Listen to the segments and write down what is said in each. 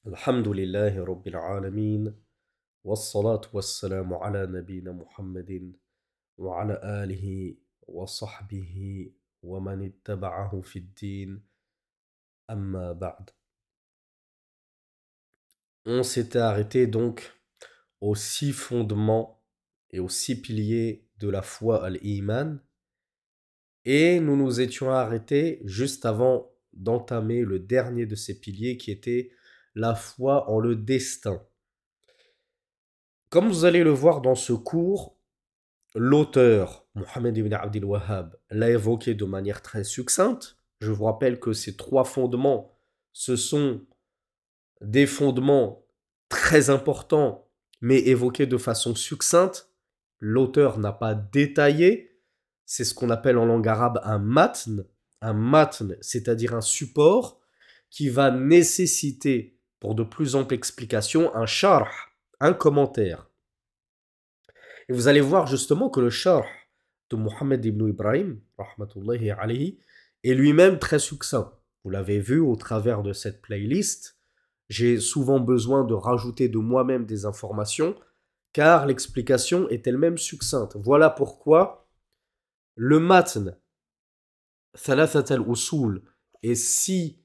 الحمد لله رب العالمين والصلاة والسلام على نبينا محمد وعلى آله وصحبه ومن اتبعه في الدين أما بعد. On s'était arrêté donc aux 6 fondements et aux 6 piliers de la foi al-Iman et nous nous étions arrêtés juste avant d'entamer le dernier de ces piliers qui était la foi en le destin. Comme vous allez le voir dans ce cours, l'auteur, Mohammed ibn Abdel Wahhab, l'a évoqué de manière très succincte. Je vous rappelle que ces 3 fondements, ce sont des fondements très importants, mais évoqués de façon succincte. L'auteur n'a pas détaillé. C'est ce qu'on appelle en langue arabe un matn. Un matn, c'est-à-dire un support qui va nécessiter, pour de plus amples explications, un sharh, un commentaire. Et vous allez voir justement que le sharh de Mohammed ibn Ibrahim, rahmatullahi alayhi, est lui-même très succinct. Vous l'avez vu au travers de cette playlist. J'ai souvent besoin de rajouter de moi-même des informations, car l'explication est elle-même succincte. Voilà pourquoi le matn, thalathat al-usul, est si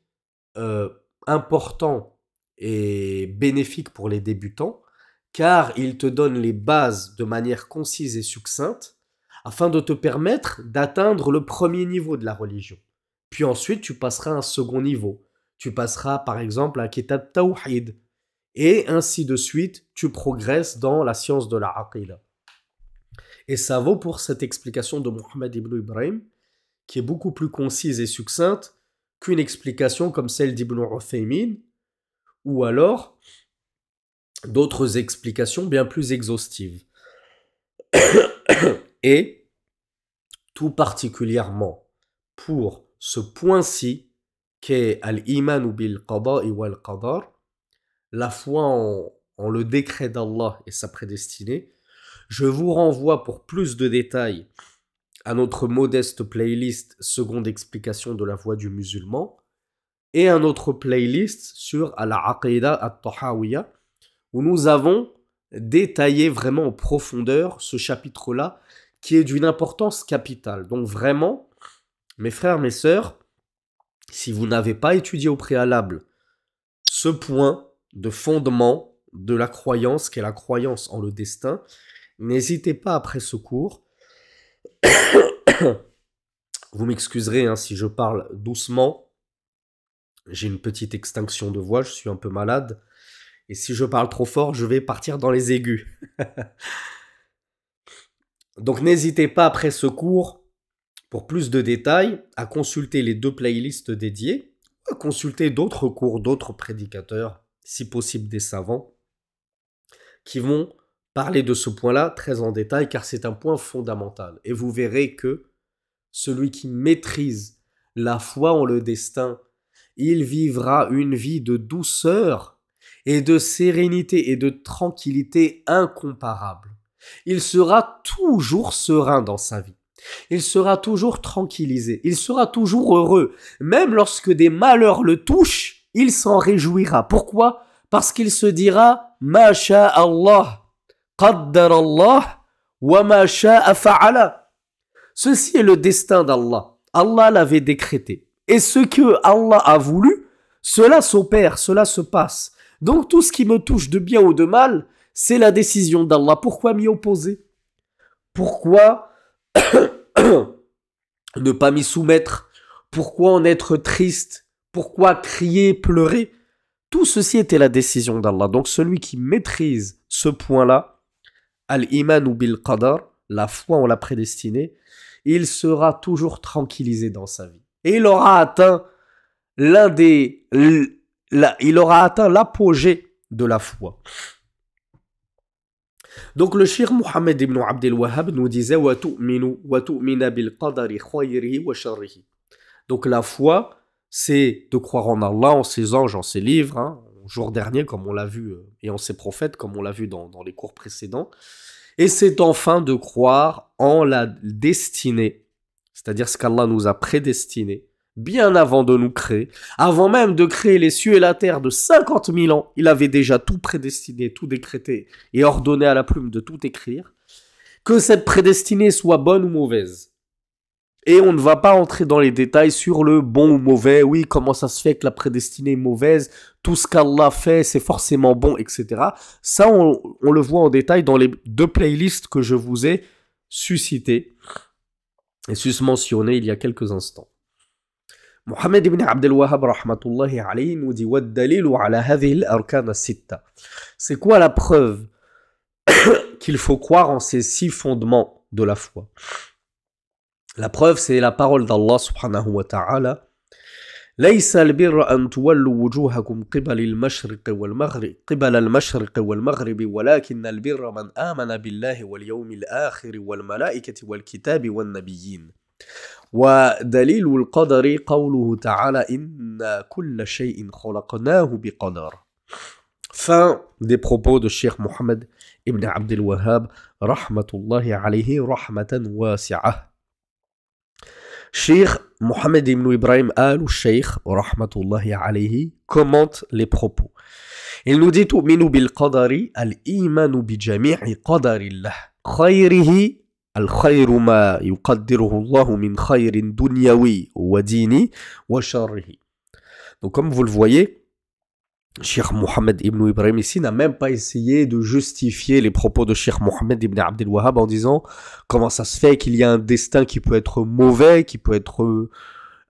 important et bénéfique pour les débutants, car il te donne les bases de manière concise et succincte, afin de te permettre d'atteindre le premier niveau de la religion. Puis ensuite, tu passeras à un second niveau. Tu passeras par exemple à un kitab tawhid. Et ainsi de suite, tu progresses dans la science de la aqidah. Et ça vaut pour cette explication de Mohammed ibn Ibrahim, qui est beaucoup plus concise et succincte qu'une explication comme celle d'Ibn Uthaymin, ou alors d'autres explications bien plus exhaustives. Et tout particulièrement pour ce point-ci qu'est al-iman bil qada'i wal qadar, la foi en le décret d'Allah et sa prédestinée, je vous renvoie pour plus de détails à notre modeste playlist seconde explication de la voie du musulman et un autre playlist sur al-aqidah at-tahawiyya où nous avons détaillé vraiment en profondeur ce chapitre-là qui est d'une importance capitale. Donc vraiment, mes frères, mes sœurs, si vous n'avez pas étudié au préalable ce point de fondement de la croyance, qu'est la croyance en le destin, n'hésitez pas après ce cours. Vous m'excuserez hein, si je parle doucement. J'ai une petite extinction de voix, je suis un peu malade. Et si je parle trop fort, je vais partir dans les aigus. Donc n'hésitez pas après ce cours, pour plus de détails, à consulter les 2 playlists dédiées, à consulter d'autres cours, d'autres prédicateurs, si possible des savants, qui vont parler de ce point-là très en détail, car c'est un point fondamental. Et vous verrez que celui qui maîtrise la foi en le destin, il vivra une vie de douceur et de sérénité et de tranquillité incomparable. Il sera toujours serein dans sa vie. Il sera toujours tranquillisé. Il sera toujours heureux. Même lorsque des malheurs le touchent, il s'en réjouira. Pourquoi ? Parce qu'il se dira « Ma Allah, qaddar Allah, wa ma sha'a fa'ala » Ceci est le destin d'Allah. Allah l'avait décrété. Et ce que Allah a voulu, cela s'opère, cela se passe. Donc tout ce qui me touche de bien ou de mal, c'est la décision d'Allah. Pourquoi m'y opposer ? Pourquoi ne pas m'y soumettre ? Pourquoi en être triste ? Pourquoi crier, pleurer ? Tout ceci était la décision d'Allah. Donc celui qui maîtrise ce point-là, al-iman bil qadar, la foi en la prédestinée, il sera toujours tranquillisé dans sa vie. Et il aura atteint il aura atteint l'apogée de la foi. Donc le cheikh Mohammed ibn Abdel Wahhab nous disait wa tu'mina bil qadari khayrihi wa sharrihi. Donc la foi, c'est de croire en Allah, en ses anges, en ses livres, hein, jour dernier comme on l'a vu, et en ses prophètes comme on l'a vu dans les cours précédents. Et c'est enfin de croire en la destinée, c'est-à-dire ce qu'Allah nous a prédestiné, bien avant de nous créer, avant même de créer les cieux et la terre de 50 000 ans, il avait déjà tout prédestiné, tout décrété et ordonné à la plume de tout écrire, que cette prédestinée soit bonne ou mauvaise. Et on ne va pas entrer dans les détails sur le bon ou mauvais, oui, comment ça se fait que la prédestinée est mauvaise, tout ce qu'Allah fait, c'est forcément bon, etc. Ça, on le voit en détail dans les 2 playlists que je vous ai suscitées et susmentionnées il y a quelques instants. Mohamed ibn Abdel Wahhab rahmatullahi alayhi nous dit وَالدَّلِيلُ عَلَى هَذِهِ الْأَرْكَانَ السِّتَّةِ. C'est quoi la preuve qu'il faut croire en ces 6 fondements de la foi? La preuve, c'est la parole d'Allah subhanahu wa ta'ala. ليس البر أن تولوا وجوهكم قبل المشرق والمغرب ولكن البر من آمن بالله واليوم الآخر والملائكة والكتاب والنبيين ودليل القدر قوله تعالى إن كل شيء خلقناه بقدر. Fin des propos de Cheikh Mohammed ibn Abdel Wahhab rahmatullahi alayhi rahmatan wasi'ah. Cheikh Mohammed ibn Ibrahim al-Sheikh rahmatullahi alayhi commente les propos. Il nous dit tu'minu bil qadari al-imanu bi jami'i qadarillah khayrihi al-khayru ma yuqaddiruhu Allah min khayrin dunyawi wa dini wa sharrihi. Donc comme vous le voyez, Cheikh Mohammed ibn Ibrahim ici n'a même pas essayé de justifier les propos de Cheikh Mohammed ibn Abdel Wahhab en disant comment ça se fait qu'il y a un destin qui peut être mauvais, qui peut être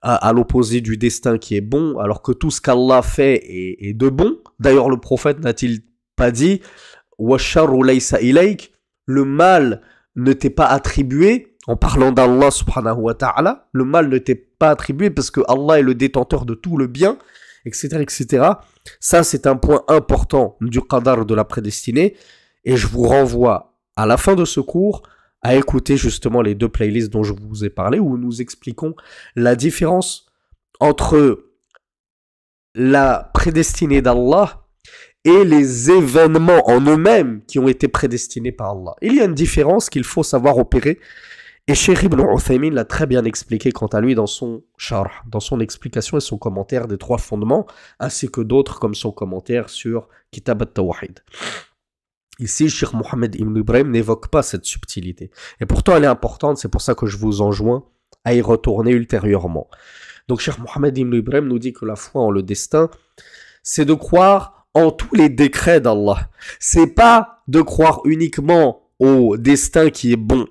à l'opposé du destin qui est bon, alors que tout ce qu'Allah fait est de bon. D'ailleurs, le prophète n'a-t-il pas dit وَالشَّرُّ لَيْسَ إِلَيْكَ, le mal ne t'est pas attribué, en parlant d'Allah subhanahu wa ta'ala, le mal ne t'est pas attribué parce que Allah est le détenteur de tout le bien, etc., etc. Ça, c'est un point important du qadar de la prédestinée. Et je vous renvoie à la fin de ce cours à écouter justement les 2 playlists dont je vous ai parlé, où nous expliquons la différence entre la prédestinée d'Allah et les événements en eux-mêmes qui ont été prédestinés par Allah. Il y a une différence qu'il faut savoir opérer. Et Cheikh Ibn Uthaymin l'a très bien expliqué quant à lui dans son sharh, dans son explication et son commentaire des 3 fondements, ainsi que d'autres comme son commentaire sur Kitab al-Tawhid. Ici, Cheikh Mohammed ibn Ibrahim n'évoque pas cette subtilité. Et pourtant, elle est importante, c'est pour ça que je vous enjoins à y retourner ultérieurement. Donc, Cheikh Mohammed ibn Ibrahim nous dit que la foi en le destin, c'est de croire en tous les décrets d'Allah. C'est pas de croire uniquement au destin qui est bon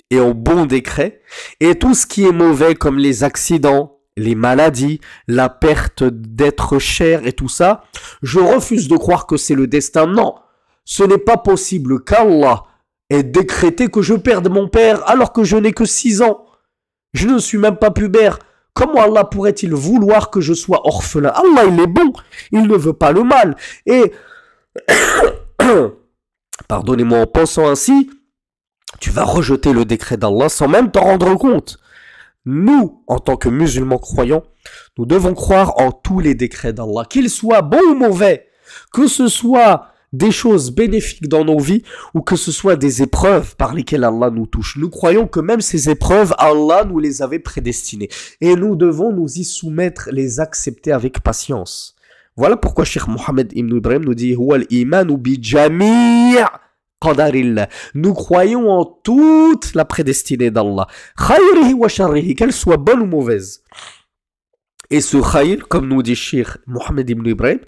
et au bon décret, et tout ce qui est mauvais comme les accidents, les maladies, la perte d'être cher et tout ça, je refuse de croire que c'est le destin. Non, ce n'est pas possible qu'Allah ait décrété que je perde mon père alors que je n'ai que 6 ans. Je ne suis même pas pubère. Comment Allah pourrait-il vouloir que je sois orphelin? Allah, il est bon, il ne veut pas le mal. Et, pardonnez-moi, en pensant ainsi, tu vas rejeter le décret d'Allah sans même t'en rendre compte. Nous, en tant que musulmans croyants, nous devons croire en tous les décrets d'Allah, qu'ils soient bons ou mauvais, que ce soit des choses bénéfiques dans nos vies ou que ce soit des épreuves par lesquelles Allah nous touche. Nous croyons que même ces épreuves, Allah nous les avait prédestinées et nous devons nous y soumettre, les accepter avec patience. Voilà pourquoi Cheikh Mohammed ibn Ibrahim nous dit huwa al-imanu bi jami' qadarillah. Nous croyons en toute la prédestinée d'Allah, khayrihi wa sharrihi, qu'elle soit bonne ou mauvaise. Et ce khayr, comme nous dit Cheikh Mohammed ibn Ibrahim,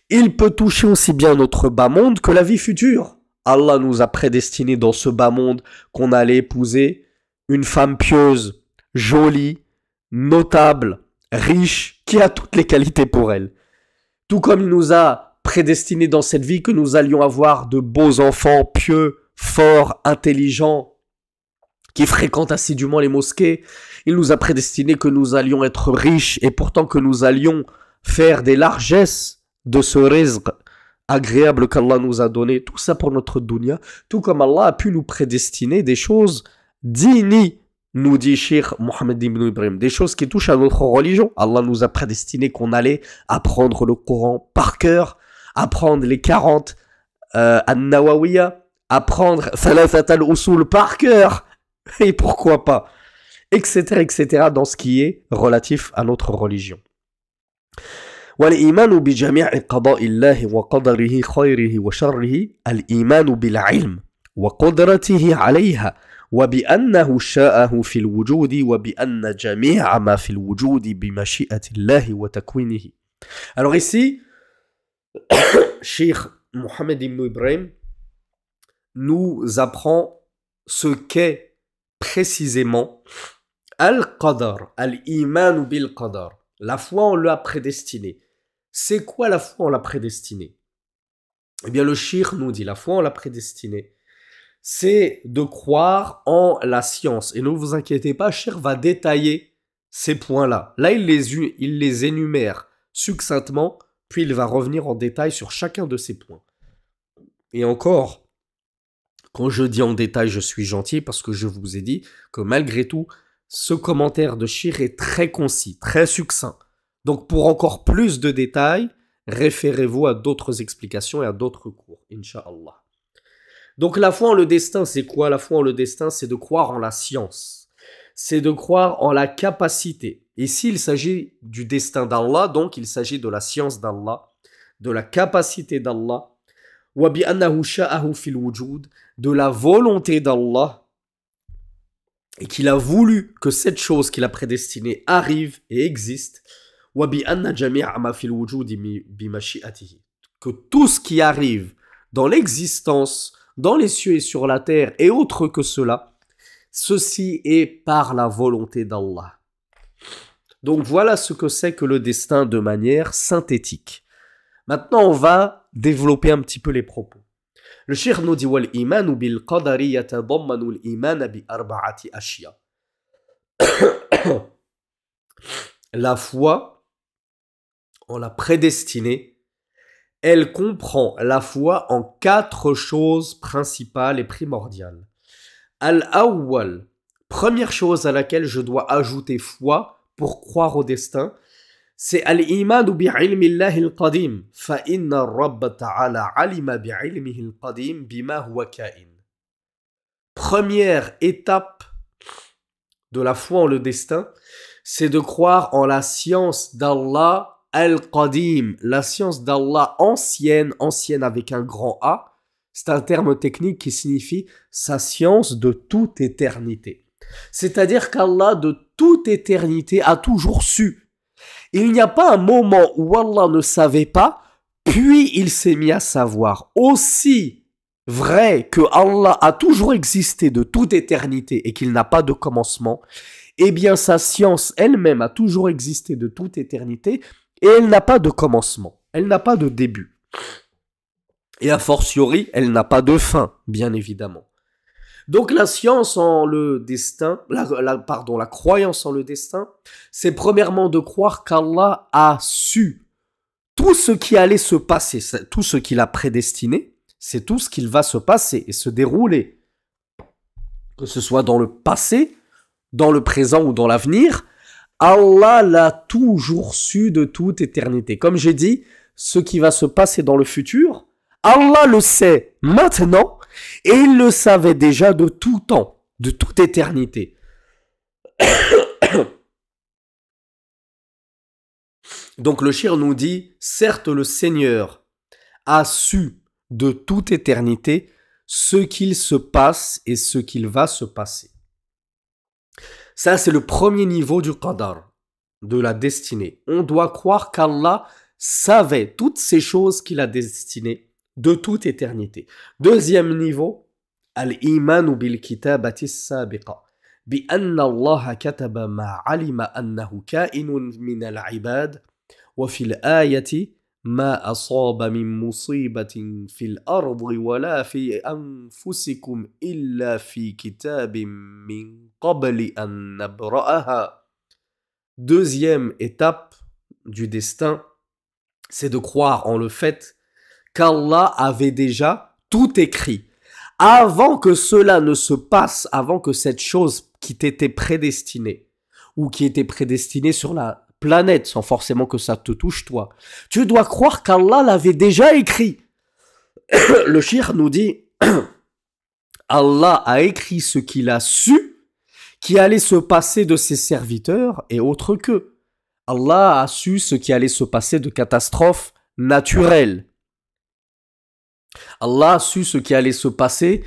il peut toucher aussi bien notre bas monde que la vie future. Allah nous a prédestiné dans ce bas monde qu'on allait épouser une femme pieuse, jolie, notable, riche, qui a toutes les qualités pour elle. Tout comme il nous a prédestiné dans cette vie que nous allions avoir de beaux enfants pieux, forts, intelligents, qui fréquentent assidûment les mosquées. Il nous a prédestiné que nous allions être riches et pourtant que nous allions faire des largesses de ce rizq agréable qu'Allah nous a donné, tout ça pour notre dunya, tout comme Allah a pu nous prédestiner des choses dignes, nous dit Cheikh Mohammed ibn Ibrahim, des choses qui touchent à notre religion. Allah nous a prédestiné qu'on allait apprendre le Coran par cœur, apprendre les 40 An-Nawawiya, apprendre Thalathat al-Usul par cœur, et pourquoi pas. etc., etc., dans ce qui est relatif à notre religion. والإيمان بجميع قضاء الله وقدره خيره وشره الإيمان بالعلم وقدرته عليها وبأنه شاءه في الوجود وبأن جميع ما في الوجود بمشيئة الله وتكوينه. Alors ici, Cheikh Mohammed ibn Ibrahim nous apprend ce qu'est précisément Al-Qadar, Al-Iman bil-Qadar. La foi en la prédestinée. C'est quoi la foi en la prédestinée? Eh bien, le Cheikh nous dit, la foi en la prédestinée, c'est de croire en la science. Et ne vous inquiétez pas, Cheikh va détailler ces points-là. Là, il les énumère succinctement, puis il va revenir en détail sur chacun de ces points. Et encore, quand je dis en détail, je suis gentil parce que je vous ai dit que malgré tout, ce commentaire de Cheikh est très concis, très succinct. Donc pour encore plus de détails, référez-vous à d'autres explications et à d'autres cours, Inch'Allah. Donc la foi en le destin, c'est quoi? La foi en le destin, c'est de croire en la science. C'est de croire en la capacité. Ici, il s'agit du destin d'Allah, donc il s'agit de la science d'Allah, de la capacité d'Allah, de la volonté d'Allah, et qu'il a voulu que cette chose qu'il a prédestinée arrive et existe, que tout ce qui arrive dans l'existence, dans les cieux et sur la terre, et autre que cela, ceci est par la volonté d'Allah. Donc voilà ce que c'est que le destin de manière synthétique. Maintenant, on va développer un petit peu les propos. Le Cheikh nous dit وَالْإِيمَانُ بِالْقَدَرِ يَتَضَمَّنُ الْإِيمَانَ بِأَرْبَعَةِ أَشْيَاء. La foi en la prédestinée, elle comprend la foi en 4 choses principales et primordiales. Al-awwal, première chose à laquelle je dois ajouter foi pour croire au destin, c'est al-iman bi'ilmi Allah al-qadim, fa inna ar-rabb ta'ala alima bi'ilmihi al-qadim bima huwa ka'in. Première étape de la foi en le destin, c'est de croire en la science d'Allah al-qadim, la science d'Allah ancienne, ancienne avec un grand A. C'est un terme technique qui signifie sa science de toute éternité. C'est-à-dire qu'Allah de toute éternité a toujours su. Il n'y a pas un moment où Allah ne savait pas, puis il s'est mis à savoir. Aussi vrai que Allah a toujours existé de toute éternité et qu'il n'a pas de commencement, eh bien sa science elle-même a toujours existé de toute éternité et elle n'a pas de commencement, elle n'a pas de début. Et a fortiori, elle n'a pas de fin, bien évidemment. Donc la science en le destin, la croyance en le destin, c'est premièrement de croire qu'Allah a su tout ce qui allait se passer, tout ce qu'il a prédestiné, c'est tout ce qu'il va se passer et se dérouler. Que ce soit dans le passé, dans le présent ou dans l'avenir, Allah l'a toujours su de toute éternité. Comme j'ai dit, ce qui va se passer dans le futur, Allah le sait maintenant et il le savait déjà de tout temps, de toute éternité. Donc le shir nous dit, certes le Seigneur a su de toute éternité ce qu'il se passe et ce qu'il va se passer. Ça c'est le premier niveau du qadar, de la destinée. On doit croire qu'Allah savait toutes ces choses qu'il a destinées de toute éternité. Deuxième niveau, al-iman bil kitabati as-sabiqa bi anna Allah kataba ma alima annahu ka'inun min al-ibad wa fil ayati ma asaba min musibatin fil ardi wala fi anfusikum illa fi kitabin min qabli an nabra'aha. Deuxième étape du destin, c'est de croire en le fait qu'Allah avait déjà tout écrit. Avant que cela ne se passe, avant que cette chose qui t'était prédestinée, ou qui était prédestinée sur la planète, sans forcément que ça te touche toi, tu dois croire qu'Allah l'avait déjà écrit. Le shir nous dit, Allah a écrit ce qu'il a su, qui allait se passer de ses serviteurs et autre qu'eux. Allah a su ce qui allait se passer de catastrophes naturelles. Allah a su ce qui allait se passer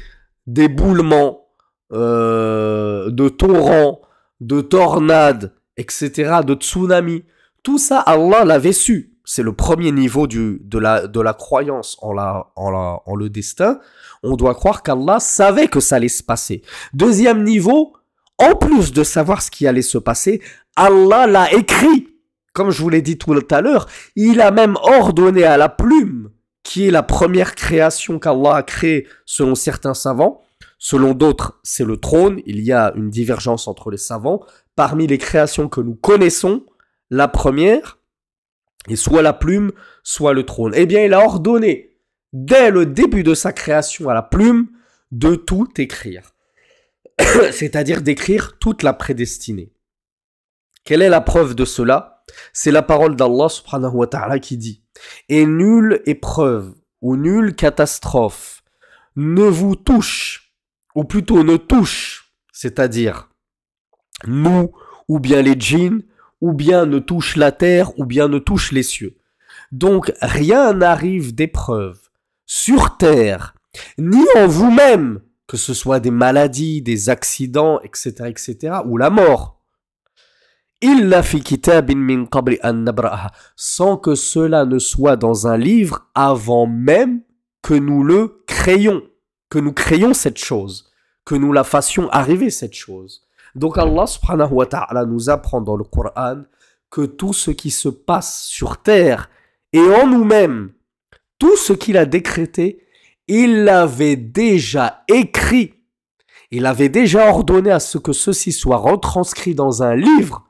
d'éboulements, de torrents, de tornades, etc., de tsunamis. Tout ça, Allah l'avait su. C'est le premier niveau de la croyance en le destin. On doit croire qu'Allah savait que ça allait se passer. Deuxième niveau, en plus de savoir ce qui allait se passer, Allah l'a écrit. Comme je vous l'ai dit tout à l'heure, il a même ordonné à la plume, qui est la première création qu'Allah a créée selon certains savants. Selon d'autres, c'est le trône. Il y a une divergence entre les savants. Parmi les créations que nous connaissons, la première est soit la plume, soit le trône. Eh bien, il a ordonné, dès le début de sa création à la plume, de tout écrire. C'est-à-dire d'écrire toute la prédestinée. Quelle est la preuve de cela? C'est la parole d'Allah subhanahu wa ta'ala qui dit « Et nulle épreuve ou nulle catastrophe ne vous touche, ou plutôt ne touche, c'est-à-dire nous, ou bien les djinns, ou bien ne touche la terre, ou bien ne touche les cieux. Donc rien n'arrive d'épreuve sur terre, ni en vous-même, que ce soit des maladies, des accidents, etc., ou la mort. Illa fi kitabin min qabli an nabra'aha, sans que cela ne soit dans un livre avant même que nous le créions, que nous créions cette chose, que nous la fassions arriver cette chose. Donc Allah subhanahu wa ta'ala nous apprend dans le Coran que tout ce qui se passe sur terre et en nous-mêmes, tout ce qu'il a décrété, il l'avait déjà écrit. Il avait déjà ordonné à ce que ceci soit retranscrit dans un livre,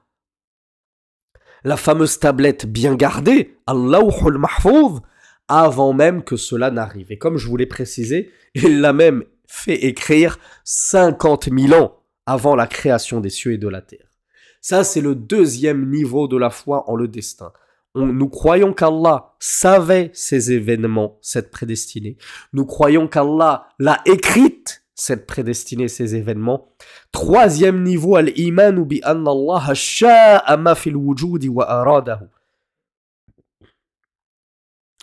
la fameuse tablette bien gardée, Al-Lawhul Mahfouz, avant même que cela n'arrive. Et comme je vous l'ai précisé, il l'a même fait écrire 50 000 ans avant la création des cieux et de la terre. Ça, c'est le deuxième niveau de la foi en le destin. Nous croyons qu'Allah savait ces événements, cette prédestinée. Nous croyons qu'Allah l'a écrite, cette prédestinée, ces événements. Troisième niveau, al-imanu bi anna Allah sha'a ma fil wujudi wa aradahu.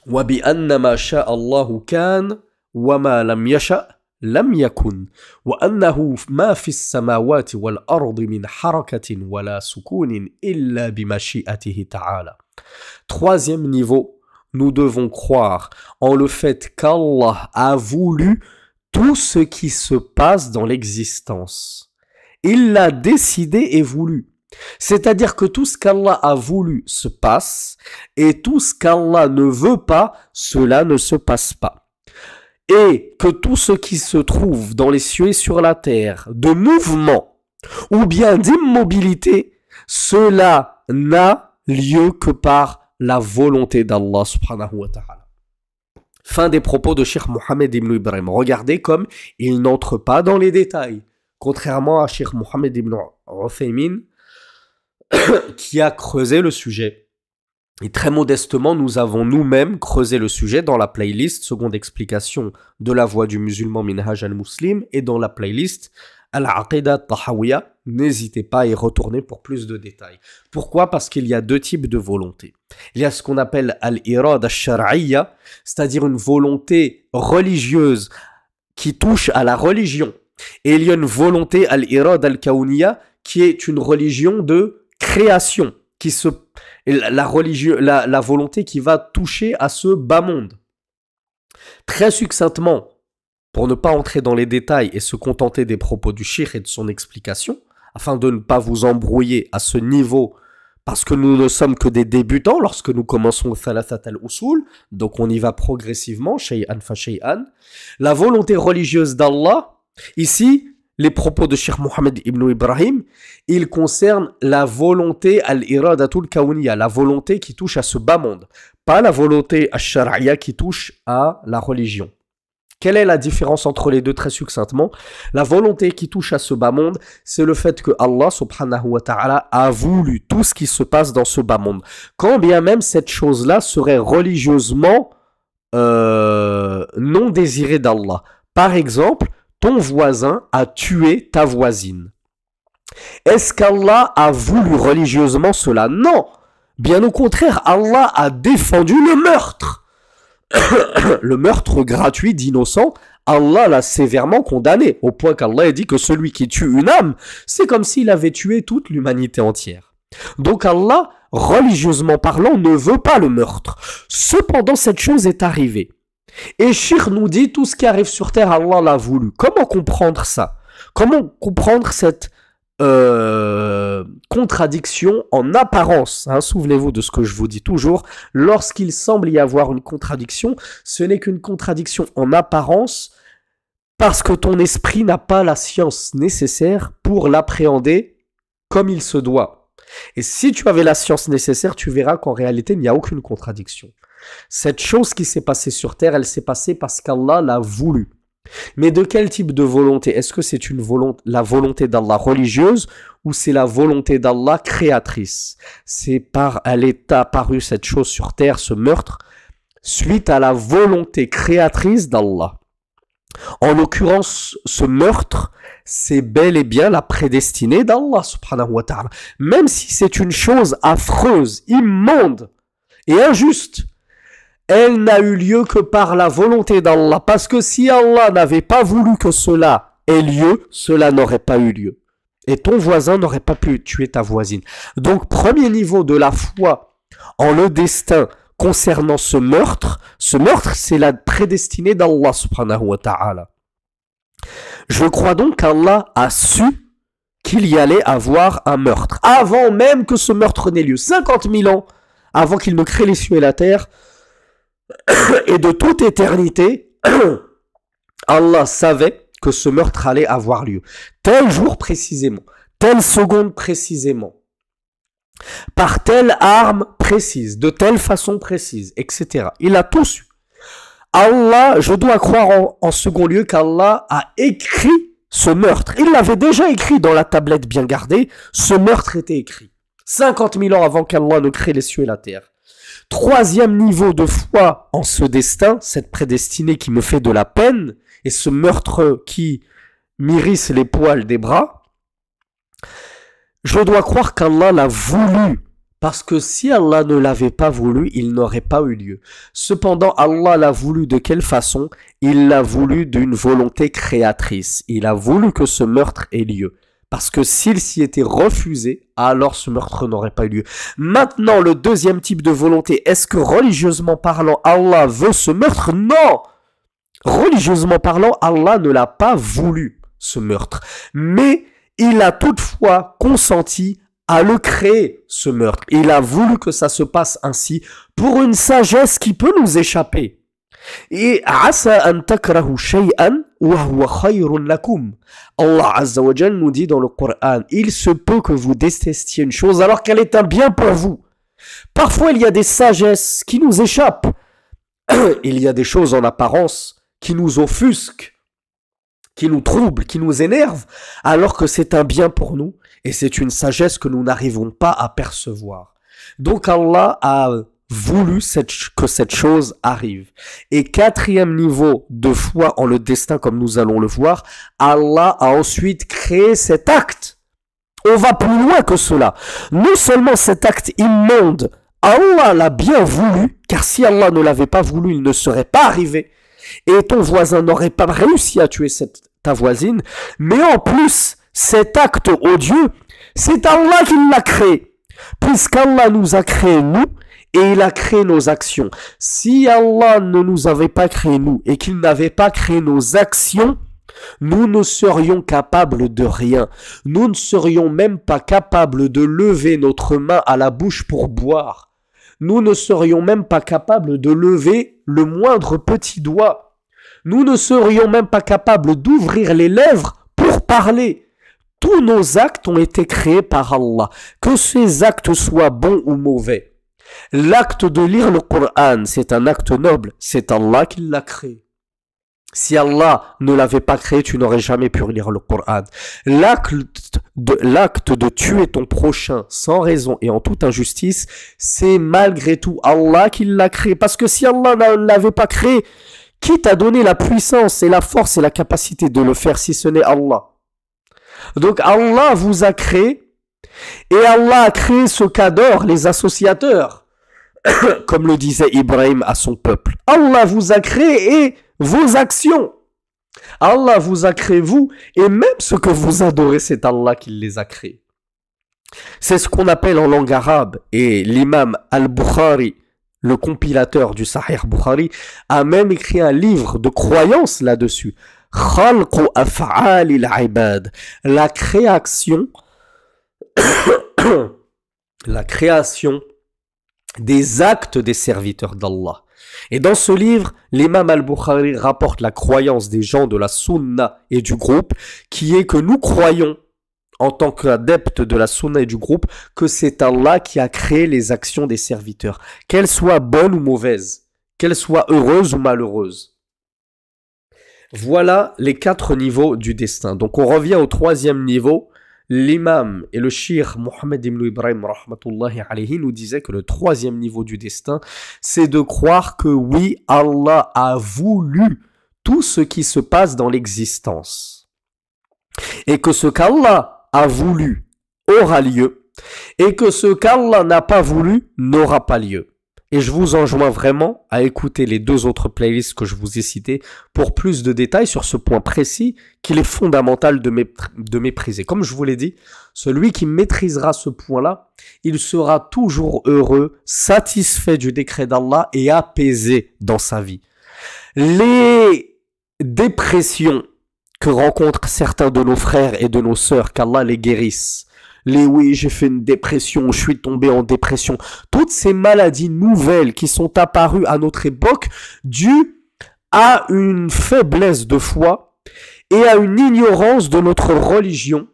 Wa bi anna ma sha'a Allahu kan wa ma lam yasha' lam yakun. Wa annahu ma fis samawati wal ardi min harakatin wa la sukunin illa bi mashi'atihi ta'ala. Troisième niveau, nous devons croire en le fait qu'Allah a voulu tout ce qui se passe dans l'existence. Il l'a décidé et voulu. C'est-à-dire que tout ce qu'Allah a voulu se passe et tout ce qu'Allah ne veut pas, cela ne se passe pas. Et que tout ce qui se trouve dans les cieux et sur la terre, de mouvement ou bien d'immobilité, cela n'a lieu que par la volonté d'Allah subhanahu wa ta'ala. Fin des propos de Cheikh Mohammed ibn Ibrahim. Regardez comme il n'entre pas dans les détails. Contrairement à Cheikh Mohammed ibn Uthaymin, qui a creusé le sujet. Et très modestement, nous avons nous-mêmes creusé le sujet dans la playlist Seconde explication de la voix du musulman Minhaj al-Muslim et dans la playlist Al-Aqidah Tahawiyya. N'hésitez pas à y retourner pour plus de détails. Pourquoi? Parce qu'il y a deux types de volonté. Il y a ce qu'on appelle al-irada al-shar'iyya, c'est-à-dire une volonté religieuse qui touche à la religion. Et il y a une volonté al-irada al-kawniyya qui est une religion de création, la volonté qui va toucher à ce bas monde. Très succinctement, pour ne pas entrer dans les détails et se contenter des propos du cheikh et de son explication, afin de ne pas vous embrouiller à ce niveau, parce que nous ne sommes que des débutants lorsque nous commençons Thalathat al-Usul, donc on y va progressivement, shay'an fa shay'an. La volonté religieuse d'Allah, ici, les propos de Cheikh Mohammed ibn Ibrahim, ils concernent la volonté al-iradatul kawniyya, la volonté qui touche à ce bas monde, pas la volonté al-shar'iyya qui touche à la religion. Quelle est la différence entre les deux très succinctement? La volonté qui touche à ce bas monde, c'est le fait que Allah subhanahu wa ta'ala a voulu tout ce qui se passe dans ce bas monde. Quand bien même cette chose-là serait religieusement non désirée d'Allah. Par exemple, ton voisin a tué ta voisine. Est-ce qu'Allah a voulu religieusement cela? Non. Bien au contraire, Allah a défendu le meurtre. Le meurtre gratuit d'innocents, Allah l'a sévèrement condamné, au point qu'Allah a dit que celui qui tue une âme, c'est comme s'il avait tué toute l'humanité entière. Donc Allah, religieusement parlant, ne veut pas le meurtre. Cependant, cette chose est arrivée. Et Shir nous dit, tout ce qui arrive sur terre, Allah l'a voulu. Comment comprendre ça? Comment comprendre cette contradiction en apparence, hein, souvenez-vous de ce que je vous dis toujours, lorsqu'il semble y avoir une contradiction, ce n'est qu'une contradiction en apparence parce que ton esprit n'a pas la science nécessaire pour l'appréhender comme il se doit. Et si tu avais la science nécessaire, tu verras qu'en réalité, il n'y a aucune contradiction. Cette chose qui s'est passée sur terre, elle s'est passée parce qu'Allah l'a voulu. Mais de quel type de volonté? Est-ce que c'est la volonté d'Allah religieuse ou c'est la volonté d'Allah créatrice? Elle est apparue cette chose sur terre, ce meurtre, suite à la volonté créatrice d'Allah. En l'occurrence, ce meurtre, c'est bel et bien la prédestinée d'Allah subhanahu wa ta'ala. Même si c'est une chose affreuse, immonde et injuste, elle n'a eu lieu que par la volonté d'Allah. Parce que si Allah n'avait pas voulu que cela ait lieu, cela n'aurait pas eu lieu. Et ton voisin n'aurait pas pu tuer ta voisine. Donc, premier niveau de la foi en le destin concernant ce meurtre, c'est la prédestinée d'Allah subhanahu wa ta'ala. Je crois donc qu'Allah a su qu'il y allait avoir un meurtre. Avant même que ce meurtre n'ait lieu. 50 000 ans avant qu'il ne crée les cieux et la terre, et de toute éternité, Allah savait que ce meurtre allait avoir lieu. Tel jour précisément, telle seconde précisément, par telle arme précise, de telle façon précise, etc. Il a tout su. Allah, je dois croire en second lieu qu'Allah a écrit ce meurtre. Il l'avait déjà écrit dans la tablette bien gardée. Ce meurtre était écrit 50 000 ans avant qu'Allah ne crée les cieux et la terre. Troisième niveau de foi en ce destin, cette prédestinée qui me fait de la peine, et ce meurtre qui m'irrisse les poils des bras, je dois croire qu'Allah l'a voulu, parce que si Allah ne l'avait pas voulu, il n'aurait pas eu lieu. Cependant, Allah l'a voulu de quelle façon? Il l'a voulu d'une volonté créatrice. Il a voulu que ce meurtre ait lieu. Parce que s'il s'y était refusé, alors ce meurtre n'aurait pas eu lieu. Maintenant, le deuxième type de volonté, est-ce que religieusement parlant, Allah veut ce meurtre? Non! Religieusement parlant, Allah ne l'a pas voulu, ce meurtre. Mais il a toutefois consenti à le créer, ce meurtre. Il a voulu que ça se passe ainsi pour une sagesse qui peut nous échapper. Et asa an takrahu shay'an wa huwa khayrun lakum. Allah Azza wa Jal nous dit dans le Coran, il se peut que vous détestiez une chose alors qu'elle est un bien pour vous. Parfois il y a des sagesses qui nous échappent. Il y a des choses en apparence qui nous offusquent, qui nous troublent, qui nous énervent, alors que c'est un bien pour nous et c'est une sagesse que nous n'arrivons pas à percevoir. Donc Allah a voulu que cette chose arrive. Et quatrième niveau de foi en le destin, comme nous allons le voir, Allah a ensuite créé cet acte. On va plus loin que cela. Non seulement cet acte immonde, Allah l'a bien voulu, car si Allah ne l'avait pas voulu, il ne serait pas arrivé. Et ton voisin n'aurait pas réussi à tuer ta voisine. Mais en plus, cet acte odieux, c'est Allah qui l'a créé. Puisqu'Allah nous a créé nous, et il a créé nos actions. Si Allah ne nous avait pas créé nous et qu'il n'avait pas créé nos actions, nous ne serions capables de rien. Nous ne serions même pas capables de lever notre main à la bouche pour boire. Nous ne serions même pas capables de lever le moindre petit doigt. Nous ne serions même pas capables d'ouvrir les lèvres pour parler. Tous nos actes ont été créés par Allah. Que ces actes soient bons ou mauvais. L'acte de lire le Coran, c'est un acte noble, c'est Allah qui l'a créé. Si Allah ne l'avait pas créé, tu n'aurais jamais pu lire le Coran. L'acte de tuer ton prochain sans raison et en toute injustice, c'est malgré tout Allah qui l'a créé. Parce que si Allah ne l'avait pas créé, qui t'a donné la puissance et la force et la capacité de le faire si ce n'est Allah? Donc Allah vous a créé, et Allah a créé ce qu'adorent les associateurs, comme le disait Ibrahim à son peuple. Allah vous a créé et vos actions. Allah vous a créé vous, et même ce que vous adorez, c'est Allah qui les a créés. C'est ce qu'on appelle en langue arabe, et l'imam al-Bukhari, le compilateur du Sahih Bukhari, a même écrit un livre de croyance là-dessus. Khalqu af'alil ibad, la création des actes des serviteurs d'Allah. Et dans ce livre, l'imam al-Bukhari rapporte la croyance des gens de la sunna et du groupe, qui est que nous croyons, en tant qu'adeptes de la sunna et du groupe, que c'est Allah qui a créé les actions des serviteurs, qu'elles soient bonnes ou mauvaises, qu'elles soient heureuses ou malheureuses. Voilà les 4 niveaux du destin. Donc on revient au 3e niveau. L'imam et le shir Mohammed ibn Ibrahim rahmatullahi alayhi nous disait que le 3e niveau du destin, c'est de croire que oui, Allah a voulu tout ce qui se passe dans l'existence. Et que ce qu'Allah a voulu aura lieu, et que ce qu'Allah n'a pas voulu n'aura pas lieu. Et je vous enjoins vraiment à écouter les 2 autres playlists que je vous ai citées pour plus de détails sur ce point précis qu'il est fondamental de mépriser. Comme je vous l'ai dit, celui qui maîtrisera ce point-là, il sera toujours heureux, satisfait du décret d'Allah et apaisé dans sa vie. Les dépressions que rencontrent certains de nos frères et de nos sœurs, qu'Allah les guérisse, oui, j'ai fait une dépression, je suis tombé en dépression. Toutes ces maladies nouvelles qui sont apparues à notre époque dues à une faiblesse de foi et à une ignorance de notre religion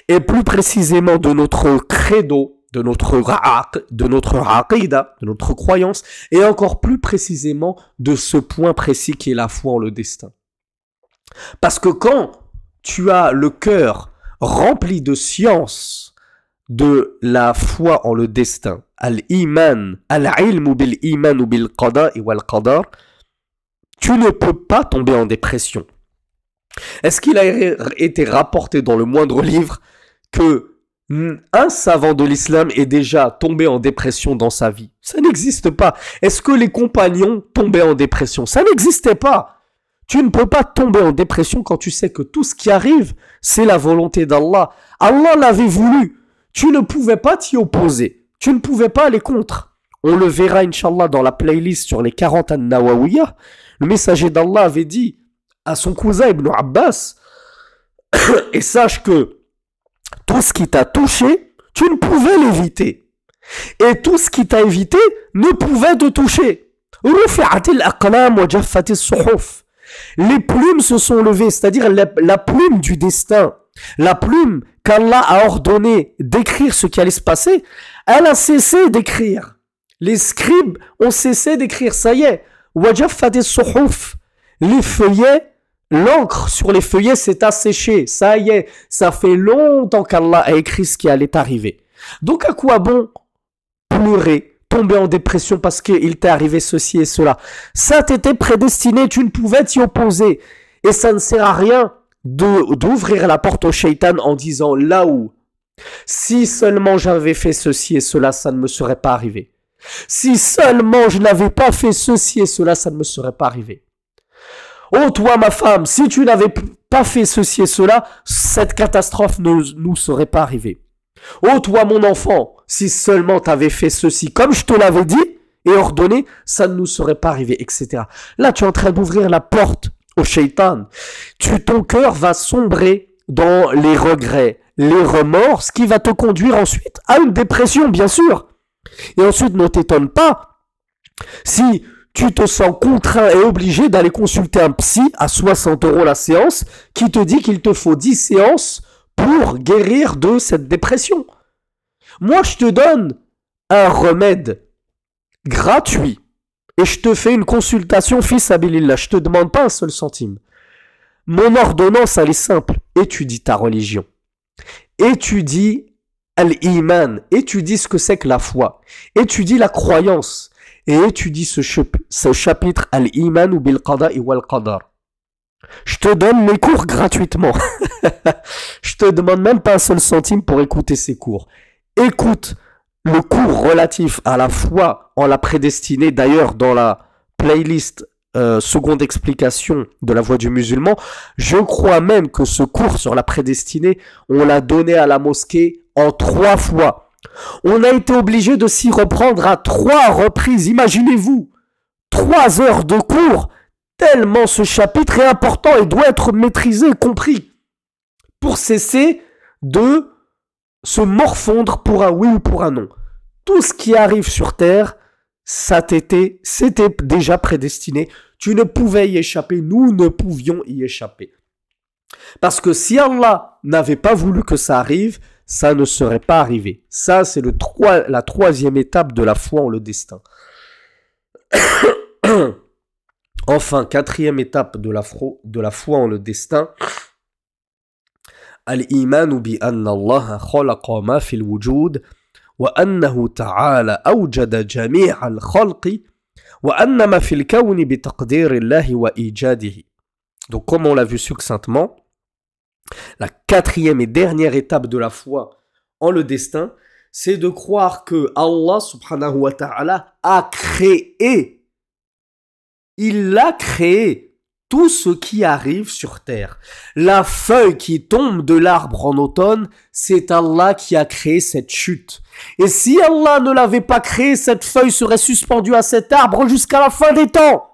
et plus précisément de notre credo, de notre aqida, de notre croyance et encore plus précisément de ce point précis qui est la foi en le destin. Parce que quand tu as le cœur rempli de science, de la foi en le destin, al-iman, al-ilmu bil-iman ou bil-qada wal qadar, tu ne peux pas tomber en dépression. Est-ce qu'il a été rapporté dans le moindre livre que un savant de l'islam est déjà tombé en dépression dans sa vie? Ça n'existe pas. Est-ce que les compagnons tombaient en dépression? Ça n'existait pas. Tu ne peux pas tomber en dépression quand tu sais que tout ce qui arrive, c'est la volonté d'Allah. Allah l'avait voulu. Tu ne pouvais pas t'y opposer. Tu ne pouvais pas aller contre. On le verra, Inch'Allah, dans la playlist sur les 40 an-Nawawiyah. Le messager d'Allah avait dit à son cousin Ibn Abbas, et sache que tout ce qui t'a touché, tu ne pouvais l'éviter. Et tout ce qui t'a évité ne pouvait te toucher. Les plumes se sont levées, c'est-à-dire la plume du destin, la plume qu'Allah a ordonné d'écrire ce qui allait se passer, elle a cessé d'écrire. Les scribes ont cessé d'écrire, ça y est. Les feuillets, l'encre sur les feuillets s'est asséchée, ça y est, ça fait longtemps qu'Allah a écrit ce qui allait arriver. Donc à quoi bon pleurer, tomber en dépression parce qu'il t'est arrivé ceci et cela? Ça t'était prédestiné, tu ne pouvais t'y opposer. Et ça ne sert à rien d'ouvrir la porte au shaitan en disant là où, si seulement j'avais fait ceci et cela, ça ne me serait pas arrivé. Si seulement je n'avais pas fait ceci et cela, ça ne me serait pas arrivé. Oh toi ma femme, si tu n'avais pas fait ceci et cela, cette catastrophe ne nous serait pas arrivée. Oh toi mon enfant, si seulement tu avais fait ceci comme je te l'avais dit et ordonné, ça ne nous serait pas arrivé, etc. Là tu es en train d'ouvrir la porte au shaitan. Ton cœur va sombrer dans les regrets, les remords, ce qui va te conduire ensuite à une dépression, bien sûr. Et ensuite, ne t'étonne pas si tu te sens contraint et obligé d'aller consulter un psy à 60 € la séance qui te dit qu'il te faut 10 séances pour guérir de cette dépression. Moi, je te donne un remède gratuit et je te fais une consultation fils abilillah. Je te demande pas un seul centime. Mon ordonnance, elle est simple. Étudie ta religion. Étudie al-iman. Étudie ce que c'est que la foi. Étudie la croyance. Et étudie ce chapitre al-iman ou bil qada wal qadar. Je te donne mes cours gratuitement. Je te demande même pas un seul centime pour écouter ces cours. Écoute le cours relatif à la foi en la prédestinée, d'ailleurs dans la playlist seconde explication de la voie du musulman. Je crois même que ce cours sur la prédestinée, on l'a donné à la mosquée en 3 fois. On a été obligé de s'y reprendre à 3 reprises. Imaginez-vous, 3 heures de cours, tellement ce chapitre est important et doit être maîtrisé et compris pour cesser de se morfondre pour un oui ou pour un non. Tout ce qui arrive sur terre, c'était déjà prédestiné. Tu ne pouvais y échapper, nous ne pouvions y échapper. Parce que si Allah n'avait pas voulu que ça arrive, ça ne serait pas arrivé. Ça, c'est la 3e étape de la foi en le destin. Enfin, 4e étape de la foi en le destin. Al-imanu bi anna Allah khalaqa ma fil wujud wa annahu ta'ala awjada jami' al-khalqi wa anna ma fil kawni bi taqdir Allah wa ijadihi. Donc comme on l'a vu succinctement, la 4e et dernière étape de la foi en le destin, c'est de croire que Allah subhanahu wa ta'ala a créé, il a créé tout ce qui arrive sur terre. La feuille qui tombe de l'arbre en automne, c'est Allah qui a créé cette chute. Et si Allah ne l'avait pas créé, cette feuille serait suspendue à cet arbre jusqu'à la fin des temps.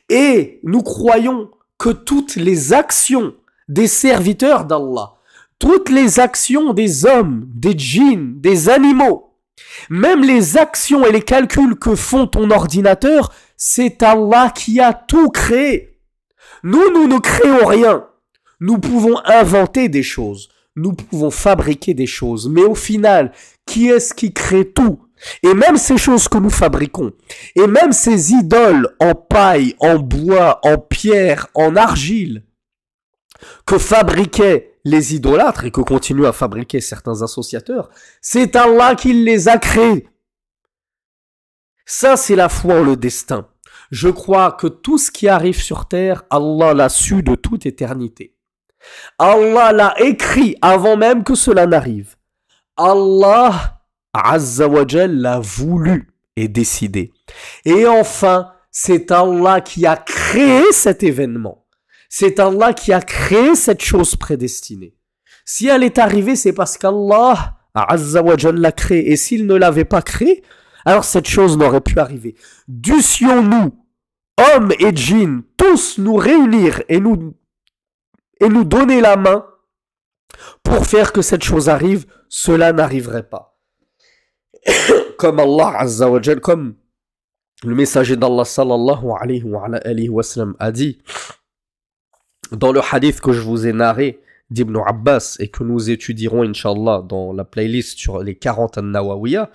Et nous croyons que toutes les actions des serviteurs d'Allah, toutes les actions des hommes, des djinns, des animaux, même les actions et les calculs que font ton ordinateur, c'est Allah qui a tout créé. Nous ne créons rien. Nous pouvons inventer des choses. Nous pouvons fabriquer des choses. Mais au final, qui est-ce qui crée tout? Et même ces choses que nous fabriquons, et même ces idoles en paille, en bois, en pierre, en argile, que fabriquaient les idolâtres et que continuent à fabriquer certains associateurs, c'est Allah qui les a créés. Ça, c'est la foi en le destin. Je crois que tout ce qui arrive sur terre, Allah l'a su de toute éternité. Allah l'a écrit avant même que cela n'arrive. Allah, Azza wa Jal, l'a voulu et décidé. Et enfin, c'est Allah qui a créé cet événement. C'est Allah qui a créé cette chose prédestinée. Si elle est arrivée, c'est parce qu'Allah, Azza wa Jal, l'a créée. Et s'il ne l'avait pas créée, alors cette chose n'aurait pu arriver. Dussions-nous, hommes et djinns, tous nous réunir et nous donner la main pour faire que cette chose arrive, cela n'arriverait pas. Comme Allah Azza wa Jal, comme le messager d'Allah sallallahu alayhi wa sallam a dit dans le hadith que je vous ai narré d'Ibn Abbas et que nous étudierons Inch'Allah dans la playlist sur les 40 an-Nawawiyah,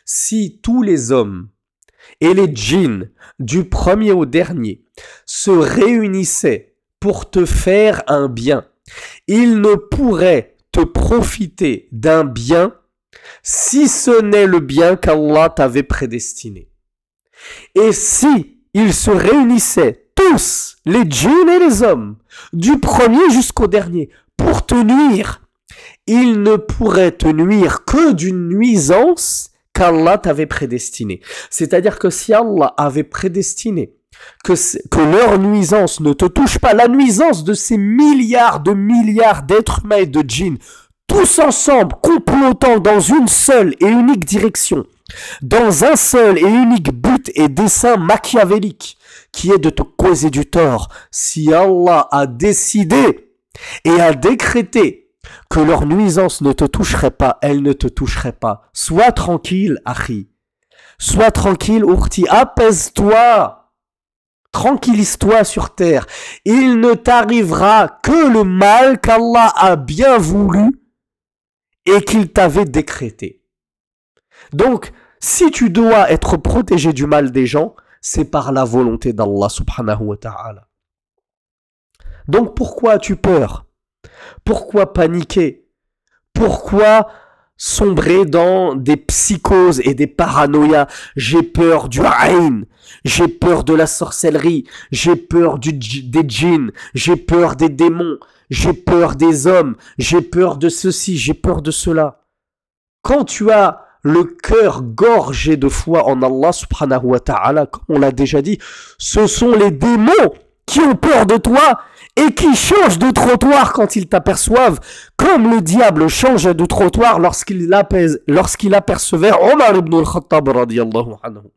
si tous les hommes et les djinns du premier au dernier se réunissaient pour te faire un bien, ils ne pourraient te profiter d'un bien si ce n'est le bien qu'Allah t'avait prédestiné. Et si ils se réunissaient tous, les djinns et les hommes, du premier jusqu'au dernier, pour te nuire, ils ne pourraient te nuire que d'une nuisance qu'Allah t'avait prédestiné. C'est-à-dire que si Allah avait prédestiné que leur nuisance ne te touche pas, la nuisance de ces milliards d'êtres humains et de djinns, tous ensemble, complotant dans une seule et unique direction, dans un seul et unique but et dessein machiavélique, qui est de te causer du tort, si Allah a décidé et a décrété que leur nuisance ne te toucherait pas, elle ne te toucherait pas. Sois tranquille, Akhi. Sois tranquille, Urti. Apaise-toi. Tranquillise-toi sur terre. Il ne t'arrivera que le mal qu'Allah a bien voulu et qu'il t'avait décrété. Donc, si tu dois être protégé du mal des gens, c'est par la volonté d'Allah subhanahu wa ta'ala. Donc pourquoi as-tu peur? Pourquoi paniquer? Pourquoi sombrer dans des psychoses et des paranoïas? J'ai peur du Aïn, j'ai peur de la sorcellerie, j'ai peur des djinns, j'ai peur des démons, j'ai peur des hommes, j'ai peur de ceci, j'ai peur de cela. Quand tu as le cœur gorgé de foi en Allah subhanahu wa ta'ala, comme on l'a déjà dit, ce sont les démons qui ont peur de toi et qui changent de trottoir quand ils t'aperçoivent, comme le diable change de trottoir lorsqu'il apercevait Omar ibn al-Khattab radiyallahu anhu.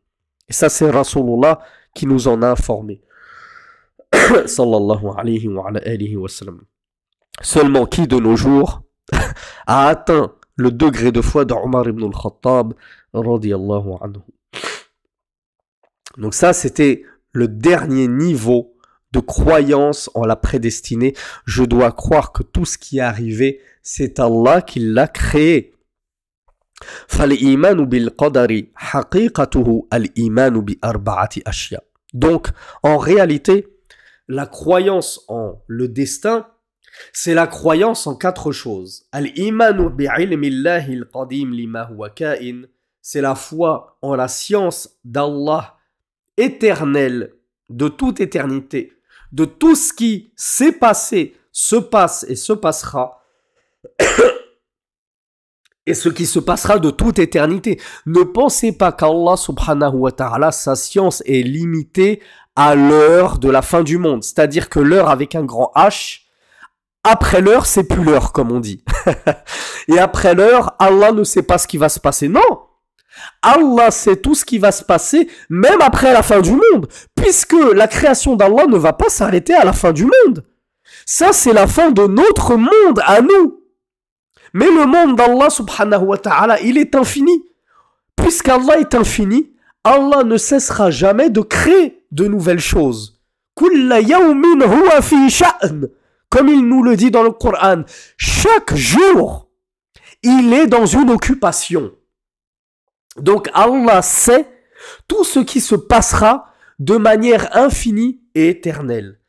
Et ça, c'est Rasulullah qui nous en a informé. Sallallahu alayhi wa alihi wa sallam. Seulement qui de nos jours a atteint le degré de foi d'Omar ibn al-Khattab radiyallahu anhu. Donc ça, c'était le dernier niveau de croyance en la prédestinée. Je dois croire que tout ce qui est arrivé, c'est Allah qui l'a créé. Donc, en réalité, la croyance en le destin, c'est la croyance en 4 choses. C'est la foi en la science d'Allah éternelle, de toute éternité, de tout ce qui s'est passé, se passe et se passera, et ce qui se passera de toute éternité. Ne pensez pas qu'Allah subhanahu wa ta'ala, sa science est limitée à l'heure de la fin du monde. C'est-à-dire que l'heure avec un grand H, après l'heure, c'est plus l'heure, comme on dit. Et après l'heure, Allah ne sait pas ce qui va se passer. Non! Allah sait tout ce qui va se passer, même après la fin du monde, puisque la création d'Allah ne va pas s'arrêter à la fin du monde. Ça, c'est la fin de notre monde, à nous. Mais le monde d'Allah, subhanahu wa ta'ala, il est infini. Puisqu'Allah est infini, Allah ne cessera jamais de créer de nouvelles choses. Kulla yawmin huwa fi sha'n. Comme il nous le dit dans le Coran, chaque jour, il est dans une occupation. Donc Allah sait tout ce qui se passera de manière infinie et éternelle.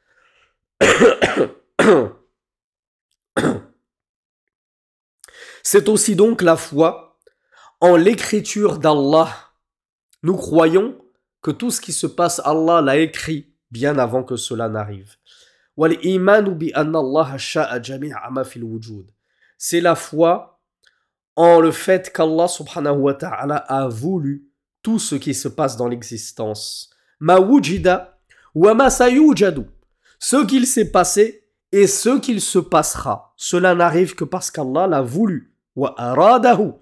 C'est aussi donc la foi en l'écriture d'Allah. Nous croyons que tout ce qui se passe, Allah l'a écrit bien avant que cela n'arrive. C'est la foi en le fait qu'Allah subhanahu wa ta'ala a voulu tout ce qui se passe dans l'existence. Ma wujida wa ma sayujadu. Ce qu'il s'est passé et ce qu'il se passera. Cela n'arrive que parce qu'Allah l'a voulu. Wa aradahu.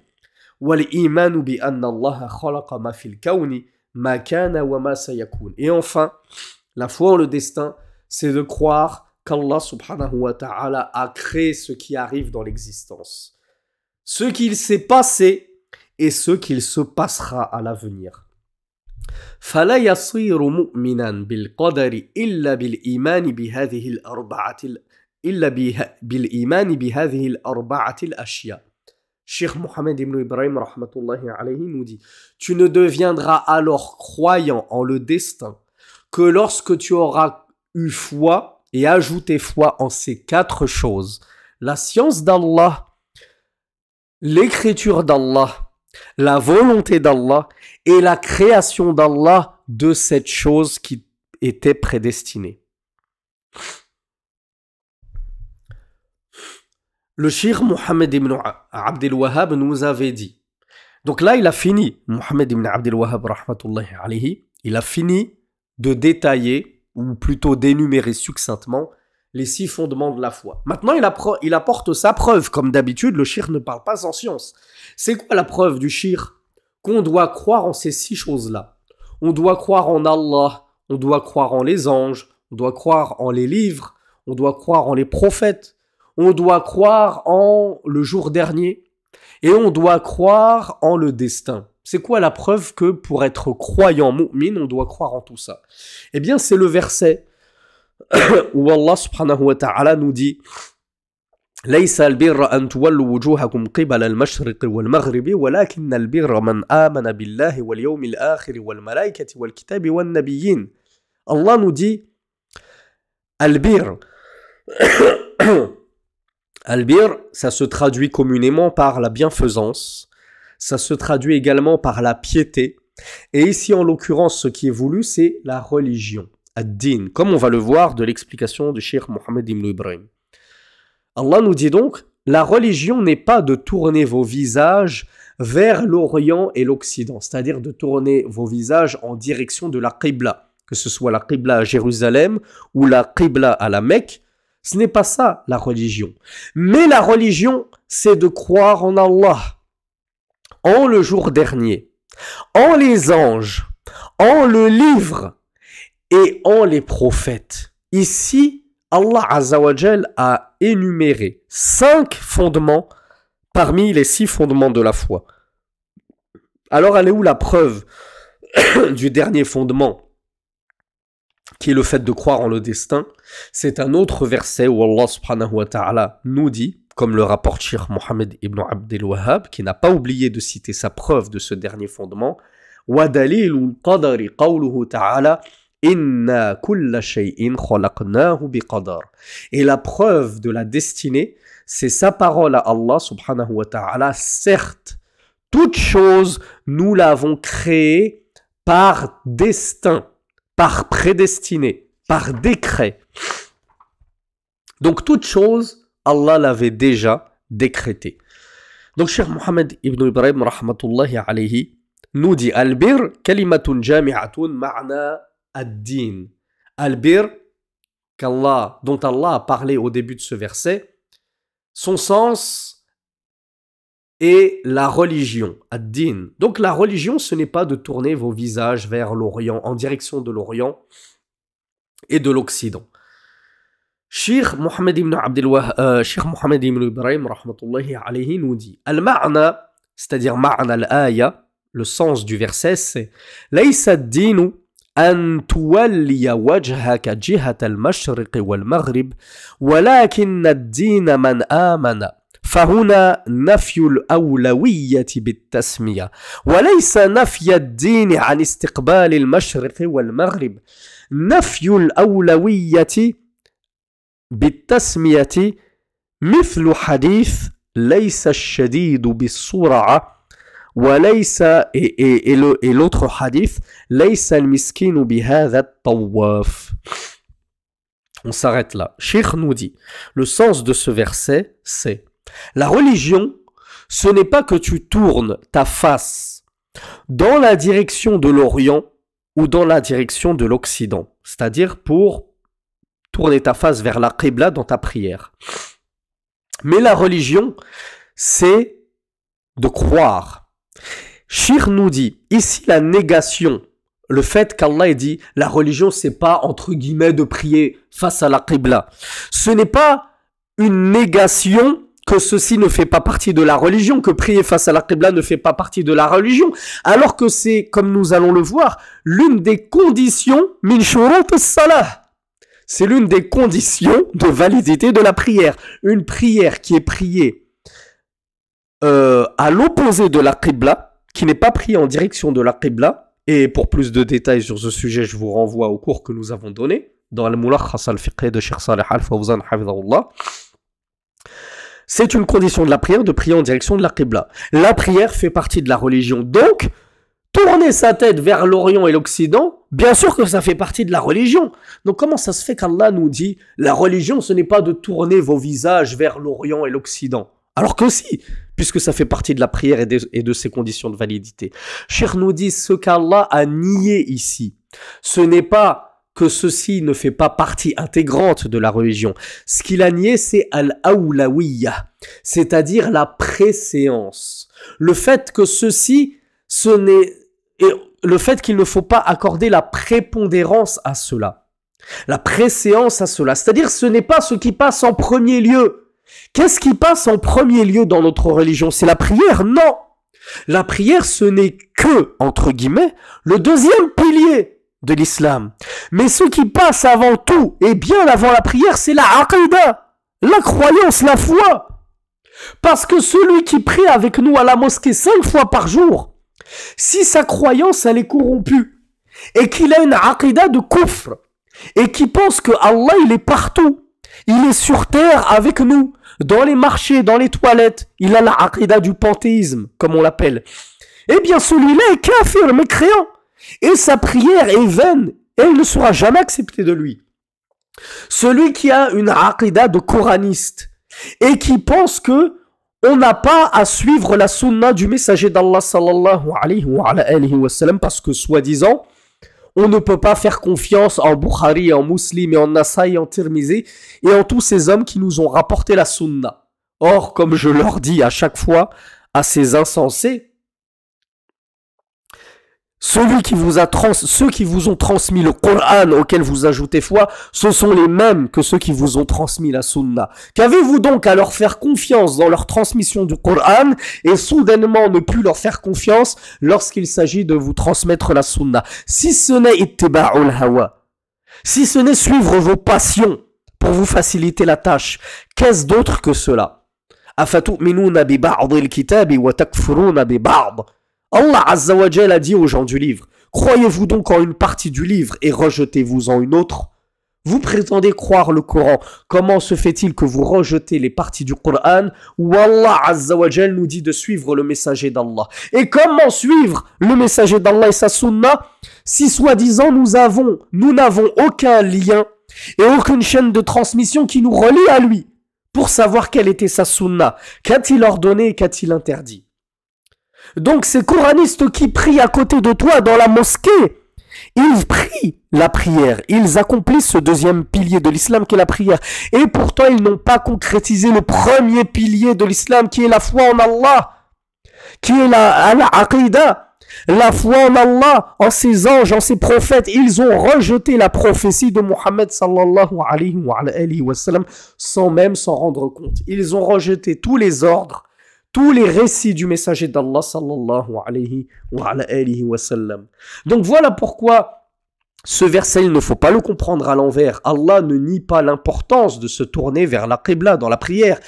Wal imanu bi anna Allah khalaqa ma fil kawni ma kana wa ma sayakun. Et enfin, la foi en le destin, c'est de croire qu'Allah subhanahu wa ta'ala a créé ce qui arrive dans l'existence. Ce qu'il s'est passé et ce qu'il se passera à l'avenir. فلا يصير مؤمنا بالقدر إلا بالإيمان بهذه الأربعة الأشياء. Cheikh Mohammed ibn Ibrahim rahmatullahi alayhi nous dit: tu ne deviendras alors croyant en le destin que lorsque tu auras eu foi et ajouté foi en ces 4 choses. La science d'Allah, l'écriture d'Allah, la volonté d'Allah et la création d'Allah de cette chose qui était prédestinée. Le Cheikh Mohammed ibn Abdel Wahhab nous avait dit. Donc là, il a fini, Mohammed ibn Abdel Wahhab rahmatullahi alayhi, il a fini de détailler, ou plutôt d'énumérer succinctement, les 6 fondements de la foi. Maintenant, il apporte sa preuve. Comme d'habitude, le shir ne parle pas en science. C'est quoi la preuve du shir? Qu'on doit croire en ces 6 choses-là. On doit croire en Allah, on doit croire en les anges, on doit croire en les livres, on doit croire en les prophètes, on doit croire en le jour dernier, et on doit croire en le destin. C'est quoi la preuve que pour être croyant mu'min, on doit croire en tout ça? Eh bien, c'est le verset où Allah subhanahu wa ta'ala nous dit: ليس البر أن تولوا وجوهكم قبل المشرق والمغرب ولكن البر من آمن بالله واليوم الآخر والملائكة والكتاب والنبيين. Allah nous dit Al-Bir. Al-Bir, ça se traduit communément par la bienfaisance, ça se traduit également par la piété, et ici en l'occurrence ce qui est voulu c'est la religion, ad-din, comme on va le voir de l'explication du Cheikh Mohammed ibn Ibrahim. Allah nous dit donc, la religion n'est pas de tourner vos visages vers l'Orient et l'Occident, c'est-à-dire de tourner vos visages en direction de la Qibla, que ce soit la Qibla à Jérusalem ou la Qibla à la Mecque. Ce n'est pas ça la religion. Mais la religion, c'est de croire en Allah, en le jour dernier, en les anges, en le livre et en les prophètes. Ici, Allah Azza wa Jal a énuméré 5 fondements parmi les 6 fondements de la foi. Alors, elle est où la preuve du dernier fondement, qui est le fait de croire en le destin? C'est un autre verset où Allah subhanahu wa ta'ala nous dit, comme le rapporte Cheikh Mohammed ibn Abdel Wahhab, qui n'a pas oublié de citer sa preuve de ce dernier fondement, وَدَلِيلُ الْقَدَرِ قَوْلُهُ تَعَالَى إِنَّا كُلَّ شَيْءٍ خَلَقْنَاهُ بِقَدَرٍ. Et la preuve de la destinée, c'est sa parole à Allah subhanahu wa ta'ala, certes, toute chose, nous l'avons créée par destin, par prédestiné, par décret. Donc toute chose, Allah l'avait déjà décrété. Donc Cheikh Mohammed ibn Ibrahim rahmatullahi alayhi nous dit Al-bir kalimatun jami'atun ma'na ad-din. Al-bir, dont Allah a parlé au début de ce verset, son sens est la religion, ad-din. Donc la religion, ce n'est pas de tourner vos visages vers l'Orient, en direction de l'Orient et de l'Occident. Cheikh Mohammed ibn Ibrahim rahmatullahi alayhi nous dit Al-ma'na, c'est-à-dire ma'na al-aya, le sens du verset, c'est Laysa ad-dinu an tuwalliya wajhaka jihata al-mashriq wal-maghrib walakin ad-din man amana. فهنا نفي الأولوية بالتسمية وليس نفي الدين عن استقبال المشرق والمغرب. نفي الأولوية بالتسمية مثل حديث ليس الشديد بالسرعة وليس et l'autre hadith ليس المسكين بهذا الطواف. On s'arrête là. Cheikh nous dit, le sens de ce verset, c'est la religion, ce n'est pas que tu tournes ta face dans la direction de l'Orient ou dans la direction de l'Occident, c'est-à-dire pour tourner ta face vers la Qibla dans ta prière. Mais la religion, c'est de croire. Cheikh nous dit, ici la négation, le fait qu'Allah ait dit, la religion, c'est pas entre guillemets de prier face à la Qibla. Ce n'est pas une négation que ceci ne fait pas partie de la religion, que prier face à la Qibla ne fait pas partie de la religion, alors que c'est, comme nous allons le voir, l'une des conditions min shurut as-salah. C'est l'une des conditions de validité de la prière. Une prière qui est priée à l'opposé de la Qibla, qui n'est pas priée en direction de la Qibla, et pour plus de détails sur ce sujet, je vous renvoie au cours que nous avons donné dans Al-Mulakhas al-Fiqh de Cheikh Saleh Al-Fawzan hafidhahullah. C'est une condition de la prière de prier en direction de la Qibla. La prière fait partie de la religion. Donc, tourner sa tête vers l'Orient et l'Occident, bien sûr que ça fait partie de la religion. Donc, comment ça se fait qu'Allah nous dit la religion, ce n'est pas de tourner vos visages vers l'Orient et l'Occident? Alors que si, puisque ça fait partie de la prière et de ses conditions de validité. Cheikh nous dit ce qu'Allah a nié ici. Ce n'est pas que ceci ne fait pas partie intégrante de la religion. Ce qu'il a nié, c'est al-awlawiyya, c'est-à-dire la préséance. Le fait que ceci, le fait qu'il ne faut pas accorder la prépondérance à cela. La préséance à cela. C'est-à-dire, ce n'est pas ce qui passe en premier lieu. Qu'est-ce qui passe en premier lieu dans notre religion? C'est la prière? Non. La prière, ce n'est que, entre guillemets, le deuxième pilier de l'islam. Mais ce qui passe avant tout, et bien avant la prière, c'est la aqidah, la croyance, la foi. Parce que celui qui prie avec nous à la mosquée 5 fois par jour, si sa croyance elle est corrompue, et qu'il a une aqidah de kufr, et qui pense que Allah il est partout, il est sur terre avec nous, dans les marchés, dans les toilettes, il a la aqidah du panthéisme, comme on l'appelle, eh bien celui-là est kafir, mécréant. Et sa prière est vaine et elle ne sera jamais acceptée de lui. Celui qui a une aqidah de coraniste et qui pensent que on n'a pas à suivre la sunna du messager d'Allah sallallahu alayhi wa sallam parce que soi-disant on ne peut pas faire confiance en Bukhari, en Muslim et en Nasaï, en Tirmizi et en tous ces hommes qui nous ont rapporté la sunna. Or, comme je leur dis à chaque fois à ces insensés, ceux qui vous ont transmis le Coran auquel vous ajoutez foi, ce sont les mêmes que ceux qui vous ont transmis la sunna. Qu'avez-vous donc à leur faire confiance dans leur transmission du Coran et soudainement ne plus leur faire confiance lorsqu'il s'agit de vous transmettre la sunna? Si ce n'est ittiba'ul hawa, si ce n'est suivre vos passions pour vous faciliter la tâche, qu'est-ce d'autre que cela? Afatu'minuna bi ba'dil kitabi wa takfuruna bi ba'd. Allah Azza wa Jal a dit aux gens du livre, croyez-vous donc en une partie du livre et rejetez-vous en une autre? Vous prétendez croire le Coran, comment se fait-il que vous rejetez les parties du Coran où Allah Azza wa Jal nous dit de suivre le messager d'Allah? Et comment suivre le messager d'Allah et sa sunna si soi-disant nous n'avons aucun lien et aucune chaîne de transmission qui nous relie à lui pour savoir quelle était sa sunna? Qu'a-t-il ordonné et qu'a-t-il interdit? Donc ces coranistes qui prient à côté de toi dans la mosquée, ils prient la prière, ils accomplissent ce deuxième pilier de l'islam qui est la prière. Et pourtant ils n'ont pas concrétisé le premier pilier de l'islam qui est la foi en Allah, qui est la aqidah, la foi en Allah, en ses anges, en ses prophètes. Ils ont rejeté la prophétie de Muhammad sallallahu alayhi wa sallam sans même s'en rendre compte. Ils ont rejeté tous les ordres, tous les récits du messager d'Allah sallallahu alayhi wa sallam. Donc voilà pourquoi ce verset, il ne faut pas le comprendre à l'envers. Allah ne nie pas l'importance de se tourner vers la qibla dans la prière.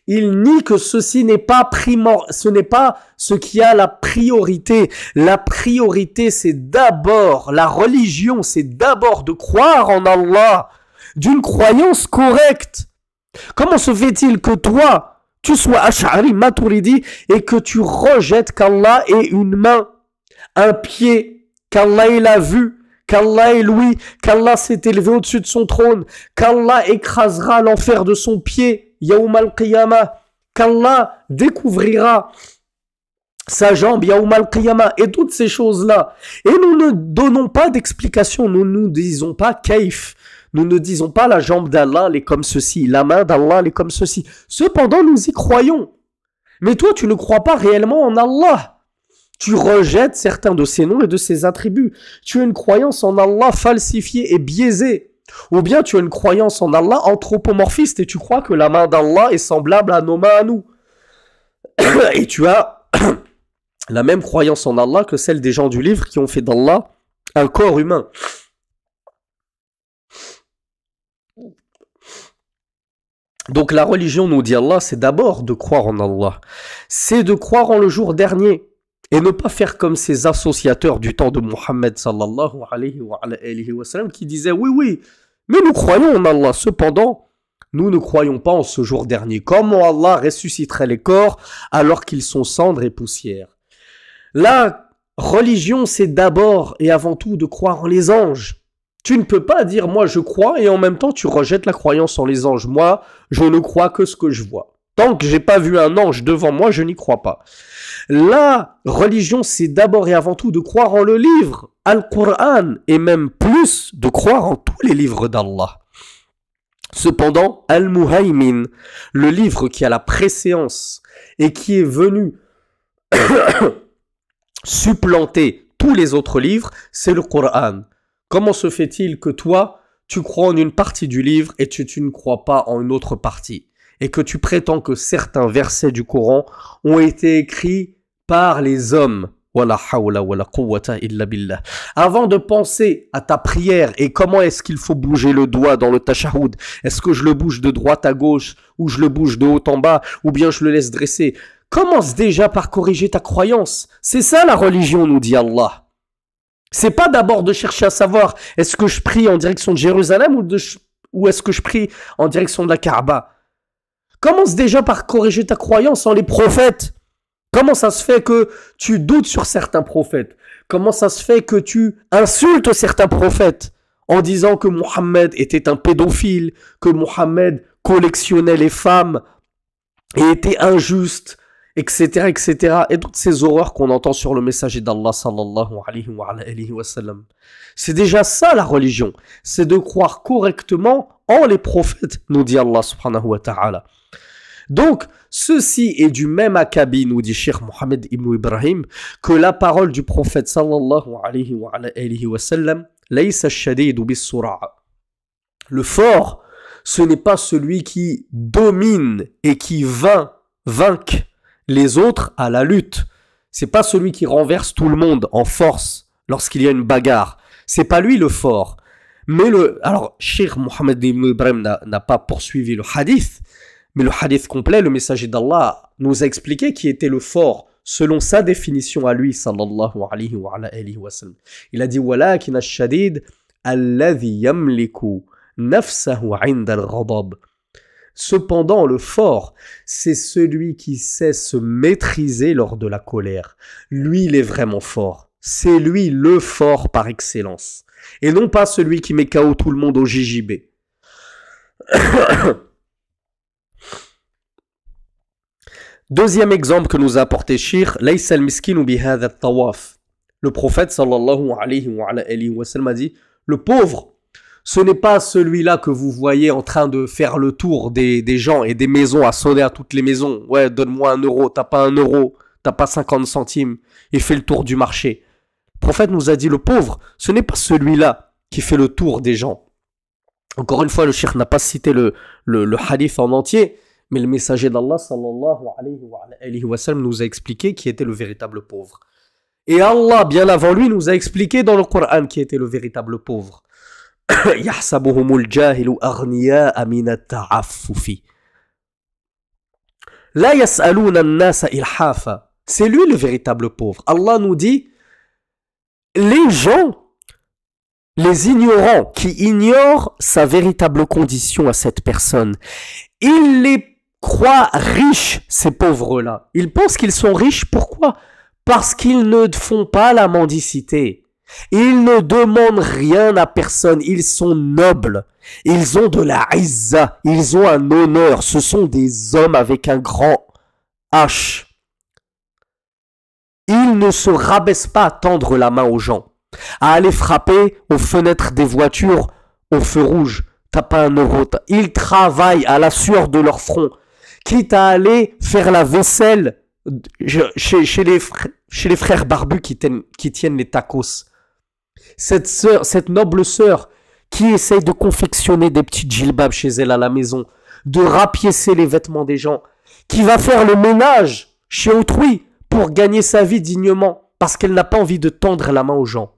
Il nie que ceci n'est pas ce n'est pas ce qui a la priorité. La priorité, c'est d'abord, la religion, c'est d'abord de croire en Allah, d'une croyance correcte. Comment se fait-il que toi, tu sois Ash'ari, Maturidi, et que tu rejettes qu'Allah ait une main, un pied, qu'Allah ait la vue, qu'Allah ait l'ouïe, qu'Allah s'est élevé au-dessus de son trône, qu'Allah écrasera l'enfer de son pied, Yawm al-Qiyamah, qu'Allah découvrira sa jambe, Yawm al-Qiyamah, et toutes ces choses-là. Et nous ne donnons pas d'explication, nous ne disons pas kaif. Nous ne disons pas la jambe d'Allah, elle est comme ceci, la main d'Allah, elle est comme ceci. Cependant, nous y croyons. Mais toi, tu ne crois pas réellement en Allah. Tu rejettes certains de ses noms et de ses attributs. Tu as une croyance en Allah falsifiée et biaisée. Ou bien tu as une croyance en Allah anthropomorphiste et tu crois que la main d'Allah est semblable à nos mains à nous. Et tu as la même croyance en Allah que celle des gens du livre qui ont fait d'Allah un corps humain. Donc la religion, nous dit Allah, c'est d'abord de croire en Allah. C'est de croire en le jour dernier. Et ne pas faire comme ces associateurs du temps de Muhammad sallallahu alayhi wa sallam qui disaient oui, mais nous croyons en Allah. Cependant, nous ne croyons pas en ce jour dernier. Comment Allah ressusciterait les corps alors qu'ils sont cendres et poussière? La religion, c'est d'abord et avant tout de croire en les anges. Tu ne peux pas dire, moi je crois, et en même temps tu rejettes la croyance en les anges. Moi, je ne crois que ce que je vois. Tant que j'ai pas vu un ange devant moi, je n'y crois pas. La religion, c'est d'abord et avant tout de croire en le livre, Al-Qur'an, et même plus de croire en tous les livres d'Allah. Cependant, Al-Muhaymin, le livre qui a la préséance et qui est venu supplanter tous les autres livres, c'est le Qur'an. Comment se fait-il que toi, tu crois en une partie du livre et tu ne crois pas en une autre partie? Et que tu prétends que certains versets du Coran ont été écrits par les hommes. Wala hawla wala quwwata illa billah. Avant de penser à ta prière et comment est-ce qu'il faut bouger le doigt dans le tashahhud, est-ce que je le bouge de droite à gauche ou je le bouge de haut en bas ou bien je le laisse dresser? Commence déjà par corriger ta croyance. C'est ça la religion, nous dit Allah. C'est pas d'abord de chercher à savoir est-ce que je prie en direction de Jérusalem ou est-ce que je prie en direction de la Kaaba. Commence déjà par corriger ta croyance en les prophètes. Comment ça se fait que tu doutes sur certains prophètes? Comment ça se fait que tu insultes certains prophètes en disant que Mohammed était un pédophile, que Mohammed collectionnait les femmes et était injuste, etc., etc. Et toutes ces horreurs qu'on entend sur le messager d'Allah sallallahu alayhi wa sallam. C'est déjà ça la religion, c'est de croire correctement en les prophètes, nous dit Allah subhanahu wa ta'ala. Donc, ceci est du même acabit, nous dit Cheikh Mohammed ibn Ibrahim, que la parole du prophète sallallahu alayhi wa sallam, laysa ash-shadidu bis-sura'a. Le fort, ce n'est pas celui qui domine et qui vainque les autres à la lutte. C'est pas celui qui renverse tout le monde en force lorsqu'il y a une bagarre. C'est pas lui le fort. Mais alors, Cheikh Mohammed ibn Ibrahim n'a pas poursuivi le hadith, mais le hadith complet, le messager d'Allah nous a expliqué qui était le fort selon sa définition à lui, sallallahu alayhi wa sallam. Il a dit walakin ash-shadid alladhi yamliku nafsahu 'inda al-ghadab. Cependant, le fort, c'est celui qui sait se maîtriser lors de la colère. Lui, il est vraiment fort. C'est lui le fort par excellence. Et non pas celui qui met KO tout le monde au JJB. Deuxième exemple que nous a apporté Shir, Laysa al-miskinu bihadha at-tawaf. Le prophète sallallahu alayhi wa sallam a dit, le pauvre, ce n'est pas celui-là que vous voyez en train de faire le tour des gens et des maisons, à sonner à toutes les maisons. Ouais, donne-moi 1 euro, t'as pas 1 euro, t'as pas 50 centimes. Il fait le tour du marché. Le prophète nous a dit, le pauvre, ce n'est pas celui-là qui fait le tour des gens. Encore une fois, le cheikh n'a pas cité le hadith en entier, mais le messager d'Allah sallallahu alayhi wa sallam nous a expliqué qui était le véritable pauvre. Et Allah, bien avant lui, nous a expliqué dans le Coran qui était le véritable pauvre. Yahsabuhumul jahilu aghniya'a min at-ta'affufi. La yas'aluna an-nasa ilhafa. C'est lui le véritable pauvre. Allah nous dit, les gens, les ignorants qui ignorent sa véritable condition à cette personne, ils les croient riches, ces pauvres-là. Ils pensent qu'ils sont riches, pourquoi? Parce qu'ils ne font pas la mendicité. Ils ne demandent rien à personne, ils sont nobles, ils ont de la izza, ils ont un honneur, ce sont des hommes avec un grand H. Ils ne se rabaissent pas à tendre la main aux gens, à aller frapper aux fenêtres des voitures au feu rouge, t'as pas 1 euro, ils travaillent à la sueur de leur front, quitte à aller faire la vaisselle chez les frères barbus qui tiennent les tacos. Cette noble sœur qui essaye de confectionner des petits djilbabs chez elle à la maison, de rapiécer les vêtements des gens, qui va faire le ménage chez autrui pour gagner sa vie dignement, parce qu'elle n'a pas envie de tendre la main aux gens.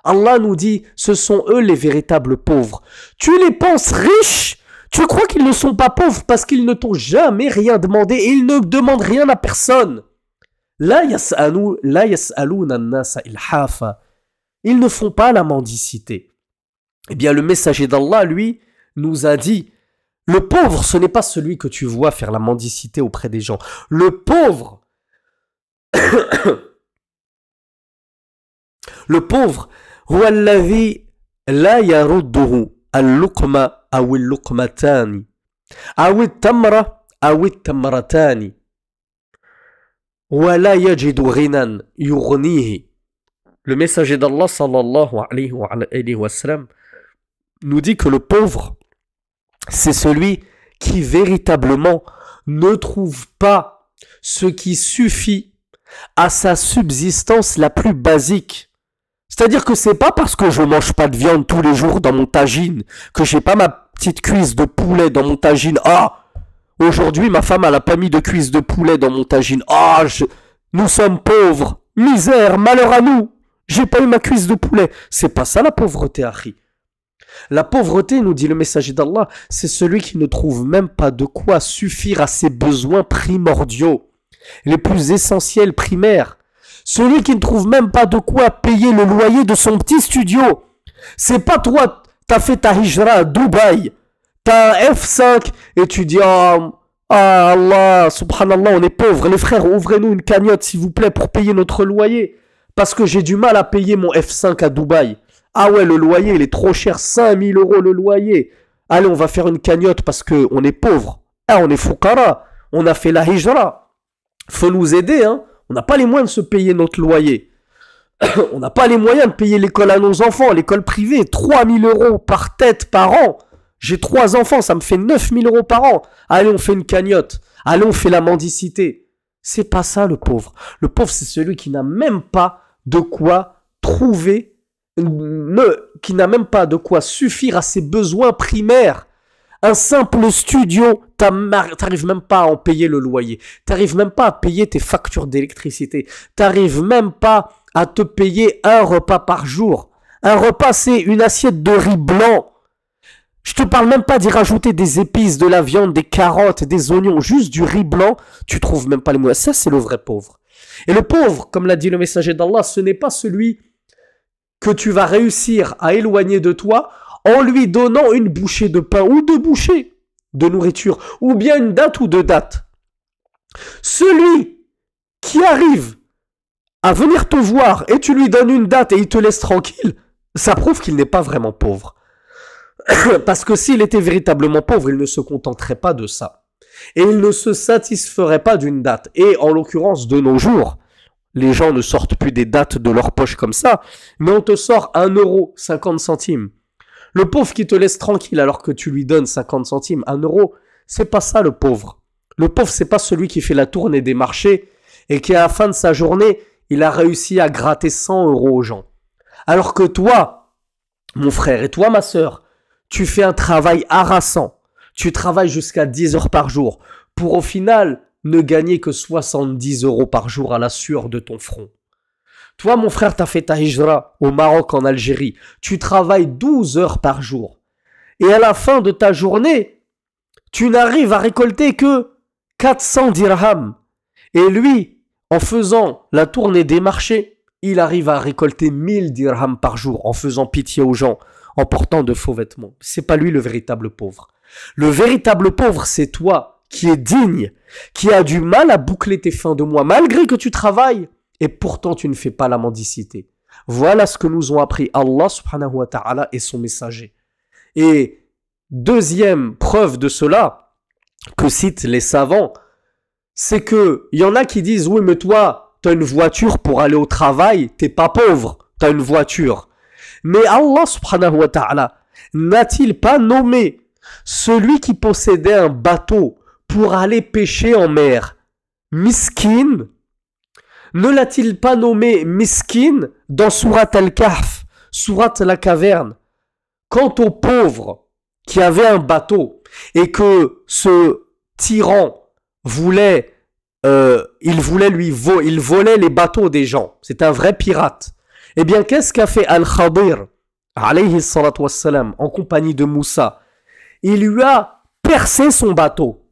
Allah nous dit, ce sont eux les véritables pauvres. Tu les penses riches? Tu crois qu'ils ne sont pas pauvres parce qu'ils ne t'ont jamais rien demandé et ils ne demandent rien à personne. La yas'aluna an-nasa ilhafa. Ils ne font pas la mendicité. Eh bien, le messager d'Allah, lui, nous a dit, le pauvre, ce n'est pas celui que tu vois faire la mendicité auprès des gens. Le pauvre, huwa alladhi la yarudduhu al-luqma aw al-luqmatani aw at-tamra aw at-tamratani wa la yajidu ghinan yughnihi. Le messager d'Allah sallallahu alayhi wa sallam nous dit que le pauvre, c'est celui qui véritablement ne trouve pas ce qui suffit à sa subsistance la plus basique. C'est-à-dire que c'est pas parce que je mange pas de viande tous les jours dans mon tagine, que j'ai pas ma petite cuisse de poulet dans mon tagine. Ah, aujourd'hui ma femme elle a pas mis de cuisse de poulet dans mon tagine. Ah, nous sommes pauvres, misère, malheur à nous. J'ai pas eu ma cuisse de poulet. C'est pas ça la pauvreté, Akhi. La pauvreté, nous dit le messager d'Allah, c'est celui qui ne trouve même pas de quoi suffire à ses besoins primordiaux, les plus essentiels, primaires. Celui qui ne trouve même pas de quoi payer le loyer de son petit studio. C'est pas toi, t'as fait ta hijra à Dubaï, t'as un F5 et tu dis ah Allah, subhanallah, on est pauvres. Les frères, ouvrez-nous une cagnotte s'il vous plaît pour payer notre loyer. Parce que j'ai du mal à payer mon F5 à Dubaï. Ah ouais, le loyer, il est trop cher. 5000 € le loyer. Allez, on va faire une cagnotte parce qu'on est pauvre. Ah, on est foukara. On a fait la hijra. Faut nous aider, hein. On n'a pas les moyens de se payer notre loyer. On n'a pas les moyens de payer l'école à nos enfants, l'école privée. 3 000 € par tête par an. J'ai 3 enfants, ça me fait 9 000 € par an. Allez, on fait une cagnotte. Allez, on fait la mendicité. C'est pas ça le pauvre. Le pauvre, c'est celui qui n'a même pas de quoi trouver, qui n'a même pas de quoi suffire à ses besoins primaires. Un simple studio, t'arrives même pas à en payer le loyer. T'arrives même pas à payer tes factures d'électricité. T'arrives même pas à te payer un repas par jour. Un repas, c'est une assiette de riz blanc. Je te parle même pas d'y rajouter des épices, de la viande, des carottes, des oignons, juste du riz blanc. Tu trouves même pas les moyens. Ça, c'est le vrai pauvre. Et le pauvre, comme l'a dit le messager d'Allah, ce n'est pas celui que tu vas réussir à éloigner de toi en lui donnant une bouchée de pain ou 2 bouchées de nourriture, ou bien une date ou 2 dates. Celui qui arrive à venir te voir et tu lui donnes une date et il te laisse tranquille, ça prouve qu'il n'est pas vraiment pauvre. Parce que s'il était véritablement pauvre, il ne se contenterait pas de ça. Et il ne se satisferait pas d'une date. Et en l'occurrence, de nos jours, les gens ne sortent plus des dates de leur poche comme ça, mais on te sort 1,50 €. Le pauvre qui te laisse tranquille alors que tu lui donnes 50 centimes, 1 €, c'est pas ça le pauvre. Le pauvre, c'est pas celui qui fait la tournée des marchés et qui à la fin de sa journée, il a réussi à gratter 100 € aux gens. Alors que toi, mon frère, et toi, ma sœur, tu fais un travail harassant. Tu travailles jusqu'à 10 heures par jour pour au final ne gagner que 70 € par jour à la sueur de ton front. Toi, mon frère, t'as fait ta hijra au Maroc, en Algérie. Tu travailles 12 heures par jour. Et à la fin de ta journée, tu n'arrives à récolter que 400 dirhams. Et lui, en faisant la tournée des marchés, il arrive à récolter 1000 dirhams par jour en faisant pitié aux gens, en portant de faux vêtements. C'est pas lui le véritable pauvre. Le véritable pauvre, c'est toi qui es digne, qui a du mal à boucler tes fins de mois, malgré que tu travailles, et pourtant tu ne fais pas la mendicité. Voilà ce que nous ont appris Allah subhanahu wa ta'ala et son messager. Et deuxième preuve de cela, que citent les savants, c'est que il y en a qui disent, oui mais toi, t'as une voiture pour aller au travail, t'es pas pauvre, t'as une voiture. Mais Allah subhanahu wa ta'ala n'a-t-il pas nommé celui qui possédait un bateau pour aller pêcher en mer miskin? Ne l'a-t-il pas nommé miskin dans Surat al-Kahf, Surat la caverne? Quant au pauvre qui avait un bateau et que ce tyran voulait, il volait les bateaux des gens, c'est un vrai pirate. Eh bien, qu'est-ce qu'a fait Al-Khadir, alayhi salatu wassalam, en compagnie de Moussa? Il lui a percé son bateau,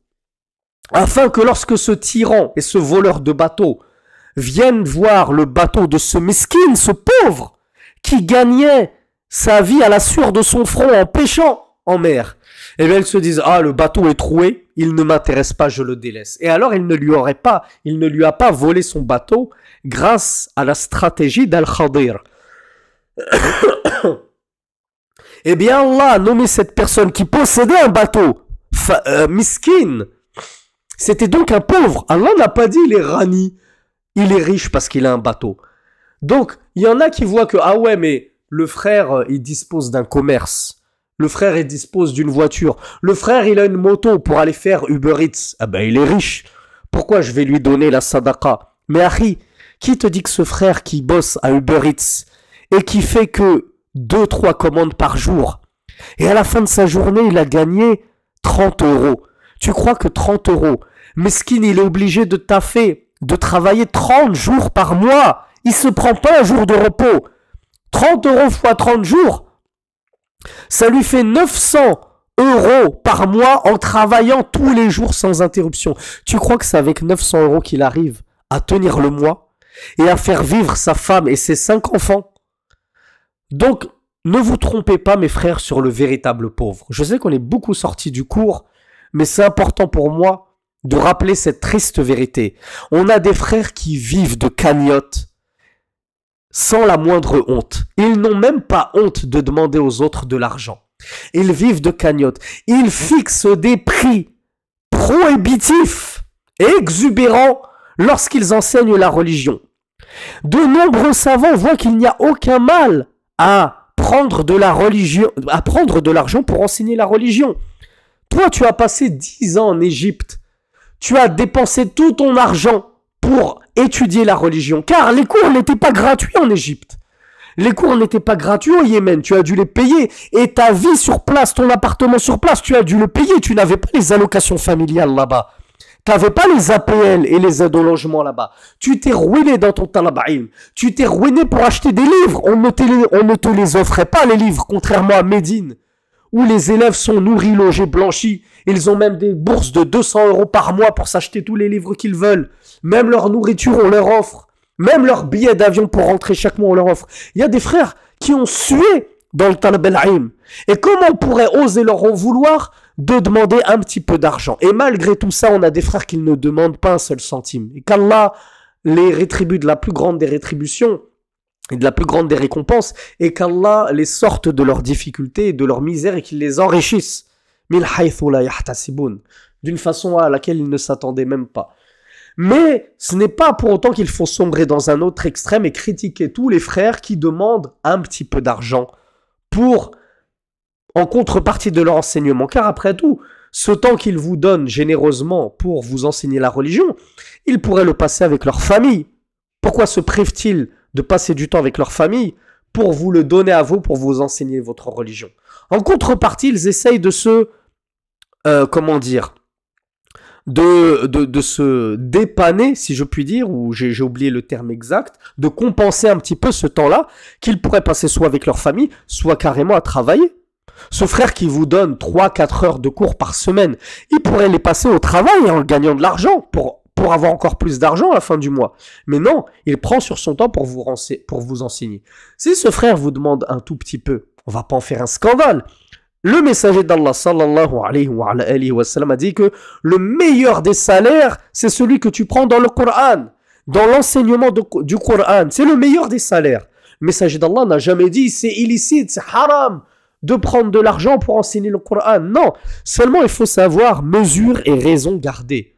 afin que lorsque ce tyran et ce voleur de bateau viennent voir le bateau de ce miskin, ce pauvre, qui gagnait sa vie à la sueur de son front en pêchant en mer, et bien ils se disent, ah, le bateau est troué, il ne m'intéresse pas, je le délaisse. Et alors il ne lui a pas volé son bateau grâce à la stratégie d'Al-Khadir. Eh bien Allah a nommé cette personne qui possédait un bateau miskin. C'était donc un pauvre. Allah n'a pas dit il est rani, il est riche parce qu'il a un bateau. Donc il y en a qui voient que, ah ouais, mais le frère il dispose d'un commerce. Le frère il dispose d'une voiture. Le frère il a une moto pour aller faire Uber Eats. Ah ben il est riche. Pourquoi je vais lui donner la sadaqa? Mais Harry, qui te dit que ce frère qui bosse à Uber Eats et qui fait que 2-3 commandes par jour, et à la fin de sa journée, il a gagné 30 €. Tu crois que 30 €, mesquin, il est obligé de taffer, de travailler 30 jours par mois. Il se prend pas un jour de repos. 30 € fois 30 jours, ça lui fait 900 € par mois en travaillant tous les jours sans interruption. Tu crois que c'est avec 900 € qu'il arrive à tenir le mois et à faire vivre sa femme et ses 5 enfants? Donc, ne vous trompez pas, mes frères, sur le véritable pauvre. Je sais qu'on est beaucoup sortis du cours, mais c'est important pour moi de rappeler cette triste vérité. On a des frères qui vivent de cagnotte sans la moindre honte. Ils n'ont même pas honte de demander aux autres de l'argent. Ils vivent de cagnotte. Ils fixent des prix prohibitifs et exubérants lorsqu'ils enseignent la religion. De nombreux savants voient qu'il n'y a aucun mal à prendre de l'argent pour enseigner la religion. Toi, tu as passé 10 ans en Égypte. Tu as dépensé tout ton argent pour étudier la religion, car les cours n'étaient pas gratuits en Égypte. Les cours n'étaient pas gratuits au Yémen, tu as dû les payer. Et ta vie sur place, ton appartement sur place, tu as dû le payer. Tu n'avais pas les allocations familiales là-bas. Tu n'avais pas les APL et les aides au logement là-bas. Tu t'es ruiné dans ton talab ilm. Tu t'es ruiné pour acheter des livres. On ne te les offrait pas, les livres, contrairement à Médine, où les élèves sont nourris, logés, blanchis. Ils ont même des bourses de 200 € par mois pour s'acheter tous les livres qu'ils veulent. Même leur nourriture, on leur offre. Même leur billet d'avion pour rentrer chaque mois, on leur offre. Il y a des frères qui ont sué dans le talab al-ilm. Et comment on pourrait oser leur en vouloir de demander un petit peu d'argent? Et malgré tout ça, on a des frères qui ne demandent pas un seul centime. Et qu'Allah les rétribue de la plus grande des rétributions et de la plus grande des récompenses, et qu'Allah les sorte de leurs difficultés et de leur misère et qu'il les enrichisse. D'une façon à laquelle ils ne s'attendaient même pas. Mais ce n'est pas pour autant qu'il faut sombrer dans un autre extrême et critiquer tous les frères qui demandent un petit peu d'argent en contrepartie de leur enseignement. Car après tout, ce temps qu'ils vous donnent généreusement pour vous enseigner la religion, ils pourraient le passer avec leur famille. Pourquoi se privent-ils de passer du temps avec leur famille pour vous le donner à vous, pour vous enseigner votre religion? En contrepartie, ils essayent de se... de se dépanner, si je puis dire, ou j'ai oublié le terme exact, de compenser un petit peu ce temps-là qu'ils pourraient passer soit avec leur famille, soit carrément à travailler. Ce frère qui vous donne 3-4 heures de cours par semaine, il pourrait les passer au travail en gagnant de l'argent pour avoir encore plus d'argent à la fin du mois. Mais non, il prend sur son temps pour vous enseigner. Si ce frère vous demande un tout petit peu, on va pas en faire un scandale. Le messager d'Allah sallallahu alayhi wa sallam a dit que le meilleur des salaires, c'est celui que tu prends dans le Coran, dans l'enseignement du Coran. C'est le meilleur des salaires. Le messager d'Allah n'a jamais dit c'est illicite, c'est haram de prendre de l'argent pour enseigner le Coran. Non, seulement il faut savoir mesure et raison garder.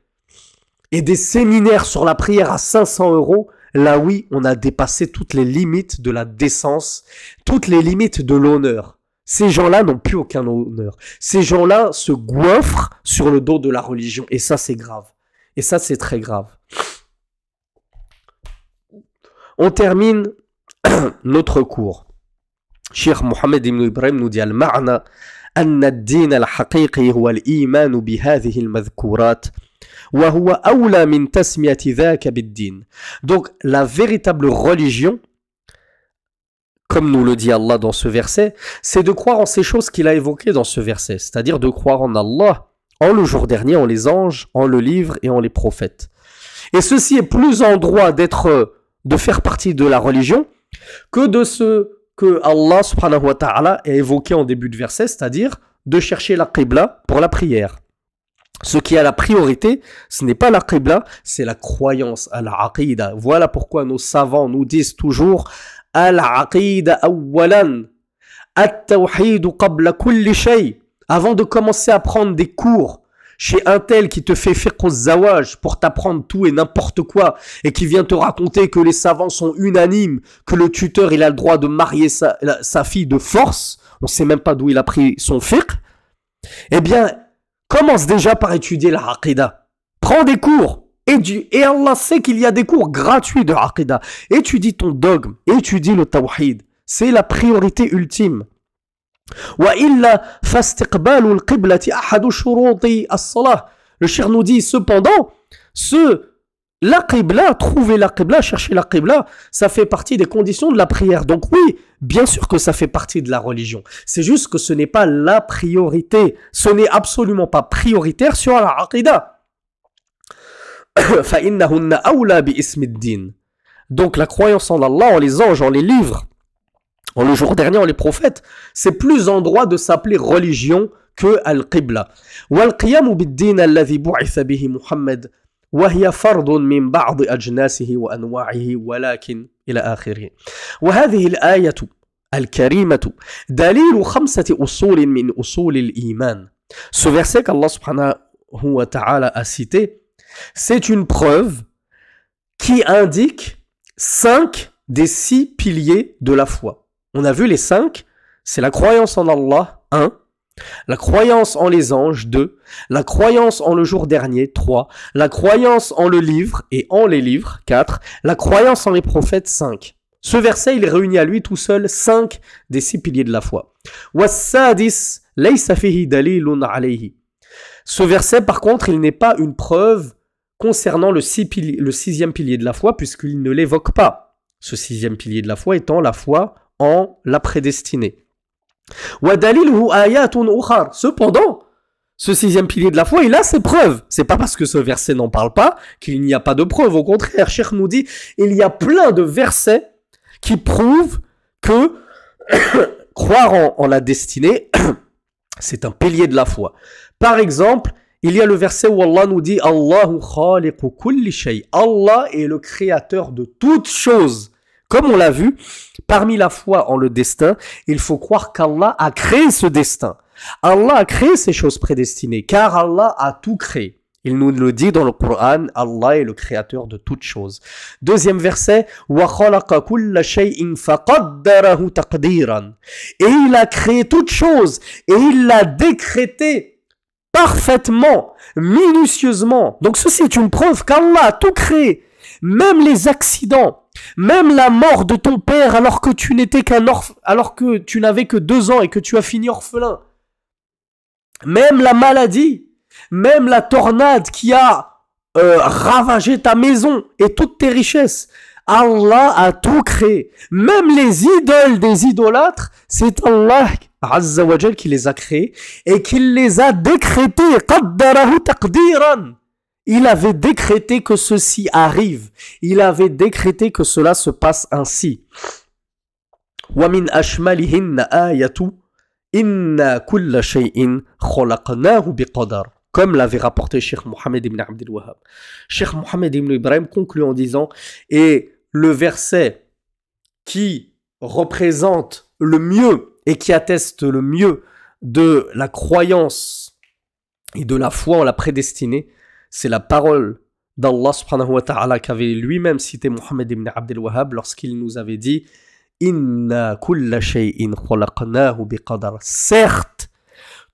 Et des séminaires sur la prière à 500 €, là oui, on a dépassé toutes les limites de la décence, toutes les limites de l'honneur. Ces gens-là n'ont plus aucun honneur. Ces gens-là se goinfrent sur le dos de la religion. Et ça, c'est grave. Et ça, c'est très grave. On termine notre cours. Cheikh Mohammed ibn Ibrahim nous dit Al-Ma'na anna ad-din al-haqiqi huwa al-iman bi hadhihi al-madhkurat wa huwa awla min tasmiyati dhaka bid-din. Donc, la véritable religion, comme nous le dit Allah dans ce verset, c'est de croire en ces choses qu'il a évoquées dans ce verset, c'est-à-dire de croire en Allah, en le jour dernier, en les anges, en le livre et en les prophètes. Et ceci est plus en droit de faire partie de la religion que de ce que Allah subhanahu wa ta'ala a évoqué en début de verset, c'est-à-dire de chercher la qibla pour la prière. Ce qui a la priorité, ce n'est pas la qibla, c'est la croyance à la aqida. Voilà pourquoi nos savants nous disent toujours Al-aqida awwalan, at-tawhid qabla kulli shay. Avant de commencer à prendre des cours chez un tel qui te fait fiqh az-zawaj pour t'apprendre tout et n'importe quoi et qui vient te raconter que les savants sont unanimes, que le tuteur il a le droit de marier sa fille de force, on sait même pas d'où il a pris son fiqh, eh bien, commence déjà par étudier la aqida. Prends des cours. Et Allah sait qu'il y a des cours gratuits de aqida. Étudie ton dogme, étudie le tawhid. C'est la priorité ultime. وَإِلَّا فَاسْتِقْبَالُ الْقِبْلَةِ أَحَدُ شُرُوطِ الصَّلَاةِ. Le cheikh nous dit cependant, la qibla, trouver la qibla, chercher la qibla, ça fait partie des conditions de la prière. Donc oui, bien sûr que ça fait partie de la religion. C'est juste que ce n'est pas la priorité. Ce n'est absolument pas prioritaire sur la aqida. فَإِنَّهُنَّ أَوْلَى بِإِسْمِ الدِّينِ. Donc la croyance en Allah, en les anges, en les livres, en le jour dernier, en les prophètes, c'est plus en droit de s'appeler religion que al-qibla. وَالْقِيَامُ بِالدِّينِ الَّذِي بُعِثَ بِهِ مُحَمَّدٌ وهي فرض من بعض أجناسه وأنواعه ولكن إلى آخره. وهذه الآية الكريمة دليل 5 أصول من أصول الإيمان. Ce verset qu'Allah subhanahu wa ta'ala a cité, C'est une preuve qui indique 5 des 6 piliers de la foi. On a vu les 5, c'est la croyance en Allah, 1, la croyance en les anges, 2, la croyance en le jour dernier, 3, la croyance en le livre et en les livres, 4, la croyance en les prophètes, 5. Ce verset, il réunit à lui tout seul 5 des 6 piliers de la foi. وَالسَّادِسِ لَيْسَ فِيهِ دَلِيلٌ عَلَيْهِ. Ce verset, par contre, il n'est pas une preuve concernant le 6e pilier de la foi, puisqu'il ne l'évoque pas. Ce 6e pilier de la foi étant la foi en la prédestinée. Cependant, ce 6e pilier de la foi, il a ses preuves. C'est pas parce que ce verset n'en parle pas qu'il n'y a pas de preuves. Au contraire, Cheikh nous dit, il y a plein de versets qui prouvent que croire en la destinée, c'est un pilier de la foi. Par exemple, il y a le verset où Allah nous dit Allahu khaliqu kulli shay. Allah est le créateur de toutes choses. Comme on l'a vu, parmi la foi en le destin, il faut croire qu'Allah a créé ce destin. Allah a créé ces choses prédestinées, car Allah a tout créé. Il nous le dit dans le Coran, Allah est le créateur de toutes choses. Deuxième verset, وَخَلَقَ كُلَّ شَيْءٍ فَقَدَّرَهُ تَقْدِيرًا. Et il a créé toutes choses, et il l'a décrété parfaitement, minutieusement. Donc ceci est une preuve qu'Allah a tout créé. Même les accidents, même la mort de ton père alors que tu n'étais alors que tu n'avais que 2 ans et que tu as fini orphelin. Même la maladie, même la tornade qui a ravagé ta maison et toutes tes richesses. Allah a tout créé. Même les idoles des idolâtres, c'est Allah Azza wa Jal qui les a créés et qui les a décrétés. Qaddarahu taqdiran. Il avait décrété que ceci arrive. Il avait décrété que cela se passe ainsi. وَمِنْ أَشْمَلِهِنَّ آيَةُ إِنَّا كُلَّ شَيْءٍ خَلَقْنَاهُ بِقَدَرٍ. Comme l'avait rapporté Cheikh Mohammed ibn Abdel Wahhab. Cheikh Mohammed ibn Ibrahim conclut en disant, et le verset qui représente le mieux et qui atteste le mieux de la croyance et de la foi en la prédestinée, c'est la parole d'Allah subhanahu wa ta'ala qu'avait lui-même cité Mohammed ibn Abdel Wahhab lorsqu'il nous avait dit Inna kulla shay'in khalaqnahu biqadar. Certes,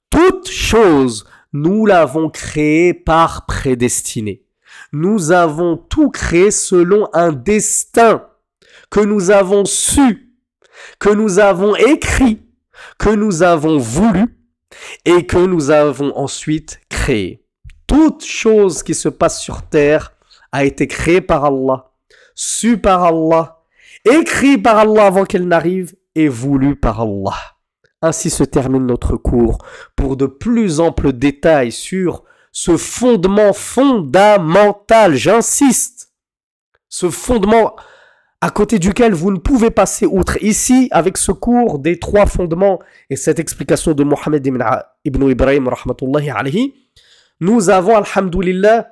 toute chose, nous l'avons créée par prédestinée. Nous avons tout créé selon un destin que nous avons su, que nous avons écrit, que nous avons voulu et que nous avons ensuite créé. Toute chose qui se passe sur terre a été créée par Allah, su par Allah, écrit par Allah avant qu'elle n'arrive et voulu par Allah. Ainsi se termine notre cours. Pour de plus amples détails sur ce fondement fondamental, j'insiste, ce fondement à côté duquel vous ne pouvez passer outre. Ici, avec ce cours des 3 fondements et cette explication de Mohammed ibn Ibrahim, rahmatullahi alayhi, nous avons, alhamdoulilah,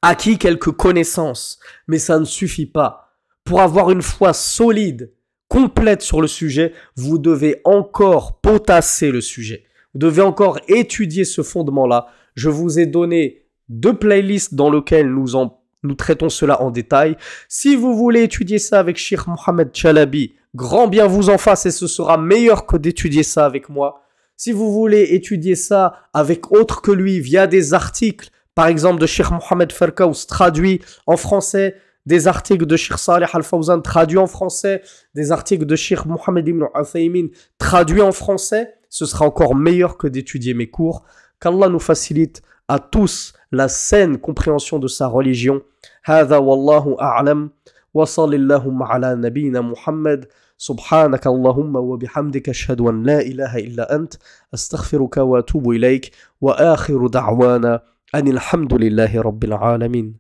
acquis quelques connaissances, mais ça ne suffit pas. Pour avoir une foi solide, complète sur le sujet, vous devez encore potasser le sujet. Vous devez encore étudier ce fondement-là. Je vous ai donné 2 playlists dans lesquelles nous traitons cela en détail. Si vous voulez étudier ça avec Cheikh Mohamed Chalabi, grand bien vous en fasse et ce sera meilleur que d'étudier ça avec moi. Si vous voulez étudier ça avec autre que lui via des articles, par exemple de Cheikh Mohamed Farkaous traduit en français, des articles de Cheikh Saleh Al-Fawzan traduits en français, des articles de Cheikh Mohamed Ibn Uthaymin traduits en français, ce sera encore meilleur que d'étudier mes cours. Qu'Allah nous facilite à tous la saine compréhension de sa religion. Hadha wallahu a'lam. Wa sallallahu ala nabiyyina Muhammad. سبحانك اللهم وبحمدك أشهد أن لا إله إلا أنت أستغفرك وأتوب إليك وآخر دعوانا أن الحمد لله رب العالمين.